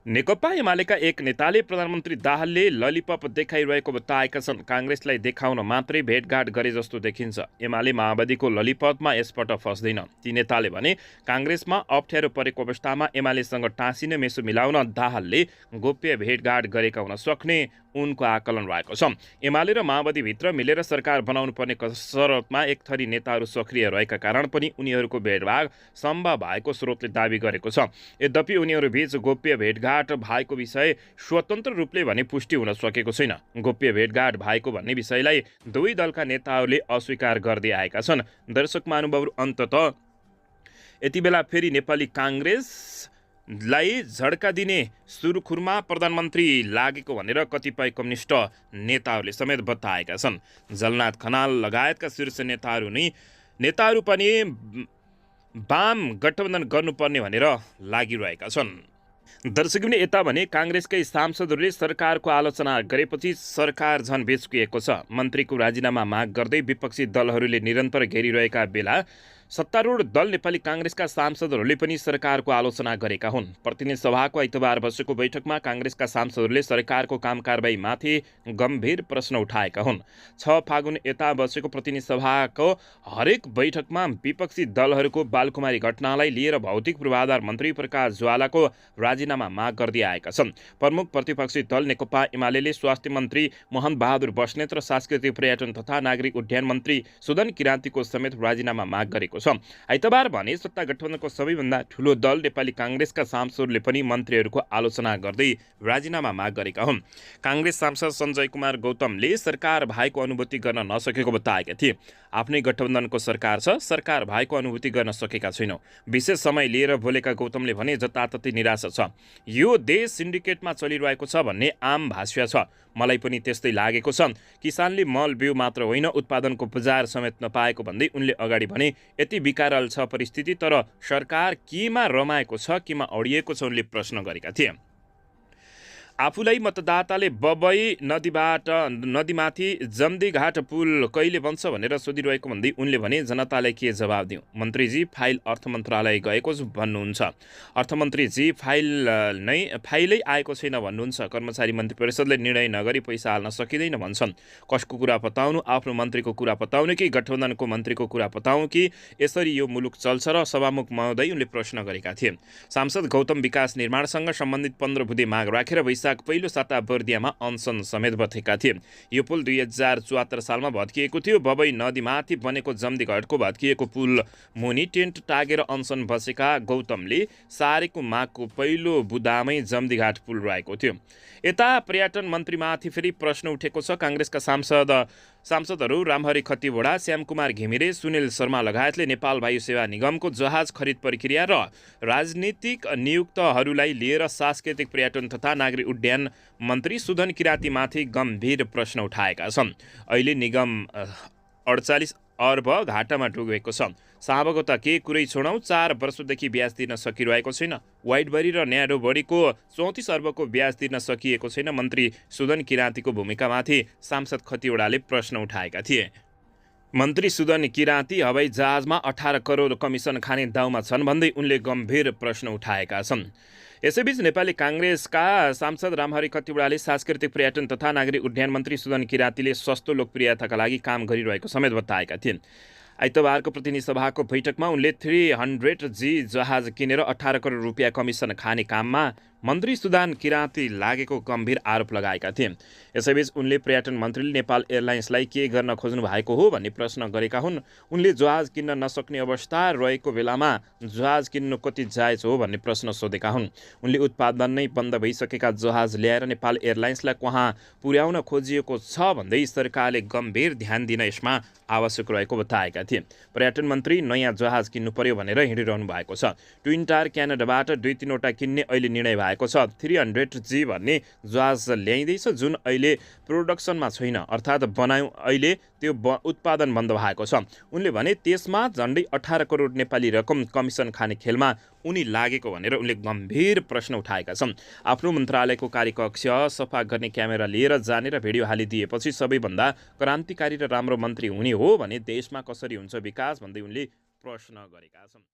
नेकपा एमालेका एक नेताले प्रधानमन्त्री दाहालले ललिपप देखाइरहेको बताएका छन्। काङ्ग्रेसलाई देखाउन मात्रै भेटघाट गरे जस्तो देखिन्छ। एमाले माओवादीको ललिपपमा यसपटक फस्दैन। ती नेताले भने काङ्ग्रेसमा अप्ठ्यारो परेको अवस्थामा एमालेसँग टाँसिने मेसो मिलाउन दाहालले गोप्य भेटघाट गरेका हुन सक्ने उनको आकलन रहेको छ। एमाले र माओवादीभित्र मिलेर सरकार बनाउनु पर्ने कसरतमा एक थरी नेताहरू सक्रिय रहेका कारण पनि उनीहरूको भेटभाग सम्भव भएको स्रोतले दाबी गरेको छ। यद्यपि उनीहरूबीच गोप्य भेटघाट भएको विषय स्वतन्त्र रूपले भने पुष्टि हुन सकेको छैन। गोप्य भेटघाट भएको भन्ने विषयलाई दुवै दलका नेताहरूले अस्वीकार गर्दै आएका छन्। दर्शक महानुभावहरू, अन्ततः यति बेला फेरि नेपाली काङ्ग्रेसलाई झड्का दिने सुरुखुरमा प्रधानमन्त्री लागेको भनेर कतिपय कम्युनिस्ट नेताहरूले समेत बताएका छन्। जलनाथ खनाल लगायतका शीर्ष नेताहरू पनि वाम गठबन्धन गर्नुपर्ने भनेर लागिरहेका छन्। दर्शकले यता भने काङ्ग्रेसकै सांसदहरूले सरकारको आलोचना गरेपछि सरकार झन बेचुकिएको छ। मन्त्रीको राजीनामा माग गर्दै विपक्षी दलहरूले निरन्तर घेरिरहेका बेला सत्तारूढ दल नेपाली काङ्ग्रेसका सांसदहरूले पनि सरकारको आलोचना गरेका हुन्। प्रतिनिधि सभाको आइतबार बसेको बैठकमा काङ्ग्रेसका सांसदहरूले सरकारको काम कारबाहीमाथि गम्भीर प्रश्न उठाएका हुन्। 6 फागुन यता बसेको प्रतिनिधि सभाको हरेक बैठकमा विपक्षी दलहरूको बालकुमारी घटनालाई लिएर भौतिक पूर्वाधार मन्त्री प्रकाश ज्वालाको राजीनामा माग गर्दै आएका छन्। प्रमुख प्रतिपक्षी दल नेकपा एमालेले स्वास्थ्य मन्त्री मोहन बहादुर बस्नेत र सांस्कृतिक पर्यटन तथा नागरिक उड्डयन मन्त्री सुदन किराँतीको समेत राजीनामा माग गरेको छ। आइतबार भने सत्ता गठबन्धनको सबैभन्दा ठूलो दल नेपाली काङ्ग्रेसका सांसदहरूले पनि मन्त्रीहरूको आलोचना गर्दै राजीनामा माग गरेका हुन्। काङ्ग्रेस सांसद सञ्जय कुमार गौतमले सरकार भएको अनुभूति गर्न नसकेको बताएका थिए। आफ्नै गठबन्धनको सरकार छ, सरकार भएको अनुभूति गर्न सकेका छैनौँ। विशेष समय लिएर बोलेका गौतमले भने जताततै निराशा छ। यो देश सिन्डिकेटमा चलिरहेको छ भन्ने आम भाष्य छ। मलाई पनि त्यस्तै लागेको छ। किसानले मल बिउ मात्र होइन उत्पादनको बजार समेत नपाएको भन्दै उनले अगाडि भने यति विकराल छ परिस्थिति, तर सरकार केमा रमाएको छ, केमा अडिएको छ, उनले प्रश्न गरेका थिए। आफूलाई मतदाताले बबई नदीमाथि जम्दीघाट पुल कहिले बन्छ भनेर सोधिरहेको भन्दै उनले भने जनतालाई के जवाब दिउँ? मन्त्रीजी फाइल अर्थ मन्त्रालय गएको भन्नुहुन्छ। अर्थमन्त्रीजी फाइलै आएको छैन भन्नुहुन्छ। कर्मचारी मन्त्री परिषदले निर्णय नगरी पैसा हाल्न सकिँदैन भन्छन्। कसको कुरा बताउनु? आफ्नो मन्त्रीको कुरा बताउनु कि गठबन्धनको मन्त्रीको कुरा बताउँ कि यसरी यो मुलुक चल्छ र सभामुख महोदय उनले प्रश्न गरेका थिए। सांसद गौतम विकास निर्माणसँग सम्बन्धित 15 बुँदे माग राखेर पहिलो साता बर्दियामा अनसन समेत बसेका थिए। यो पुल 2074 सालमा भत्किएको थियो। बबई नदीमाथि बनेको जम्दीघाटको भत्किएको पुल मुनि टेन्ट टागेर अनसन बसेका गौतमले सारेको मागको पहिलो बुदामै जम्दीघाट पुल रहेको थियो। यता पर्यटन मन्त्रीमाथि फेरि प्रश्न उठेको छ। काङ्ग्रेसका सांसद सांसदहरू रामहरि खतिवडा, श्यामकुमार घिमिरे, सुनिल शर्मा लगायतले नेपाल वायु सेवा निगमको जहाज खरिद प्रक्रिया र राजनीतिक नियुक्तहरूलाई लिएर सांस्कृतिक पर्यटन तथा नागरिक उड्डयन मन्त्री सुदन किरातीमाथि गम्भीर प्रश्न उठाएका छन्। अहिले निगम 48 अर्ब घाटामा डुबेको छ। साहबको त के कुरै छोडौँ, 4 वर्षदेखि ब्याज तिर्न सकिरहेको छैन। वाइटबरी र न्याडोबरीको 34 अर्बको ब्याज तिर्न सकिएको छैन। मन्त्री सुदन किरातीको भूमिकामाथि सांसद खतिवडाले प्रश्न उठाएका थिए। मन्त्री सुदन किराती हवाई जहाजमा 18 करोड कमिसन खाने दाउमा छन् भन्दै उनले गम्भीर प्रश्न उठाएका छन्। यसैबीच नेपाली काङ्ग्रेसका सांसद रामहरि खतिवडाले सांस्कृतिक पर्यटन तथा नागरिक उड्डयन मन्त्री सुदन किरातीले सस्तो लोकप्रियताका लागि काम गरिरहेको समेत बताएका थिए। आइतबारको प्रतिनिधि सभाको बैठकमा उनले 300G जहाज किनेर 18 करोड रुपियाँ कमिसन खाने काममा मन्त्री सुदन किराती लागेको गम्भीर आरोप लगाएका थिए। यसैबीच उनले पर्यटन मन्त्रीले नेपाल एयरलाइन्सलाई के गर्न खोज्नु भएको हो भन्ने प्रश्न गरेका हुन्। उनले जहाज किन्न नसक्ने अवस्था रहेको बेलामा जहाज किन्नु कति जायज हो भन्ने प्रश्न सोधेका हुन्। उनले उत्पादन नै बन्द भइसकेका जहाज ल्याएर नेपाल एयरलाइन्सलाई कहाँ पुर्याउन खोजिएको छ भन्दै सरकारले गम्भीर ध्यान दिन यसमा आवश्यक रहेको बताएका थिए। पर्यटन मन्त्री नयाँ जहाज किन्नु पर्यो भनेर हिँडिरहनु भएको छ। ट्विन टायर क्यानाडाबाट 2-3वटा किन्ने अहिले निर्णय भएको छ। 300G भन्ने जहाज ल्याइँदैछ जुन अहिले प्रोडक्सनमा छैन, अर्थात् बनायौँ, अहिले त्यो उत्पादन बन्द भएको छ। उनले भने त्यसमा झन्डै 18 करोड नेपाली रकम कमिसन खाने खेलमा उनी लागेको भनेर उनले गम्भीर प्रश्न उठाएका छन्। आफ्नो मन्त्रालयको कार्यकक्ष सफा गर्ने क्यामेरा लिएर जाने र भिडियो हालिदिएपछि सबैभन्दा क्रान्तिकारी र राम्रो मन्त्री हुने हो भने देशमा कसरी हुन्छ विकास भन्दै उनले प्रश्न गरेका छन्।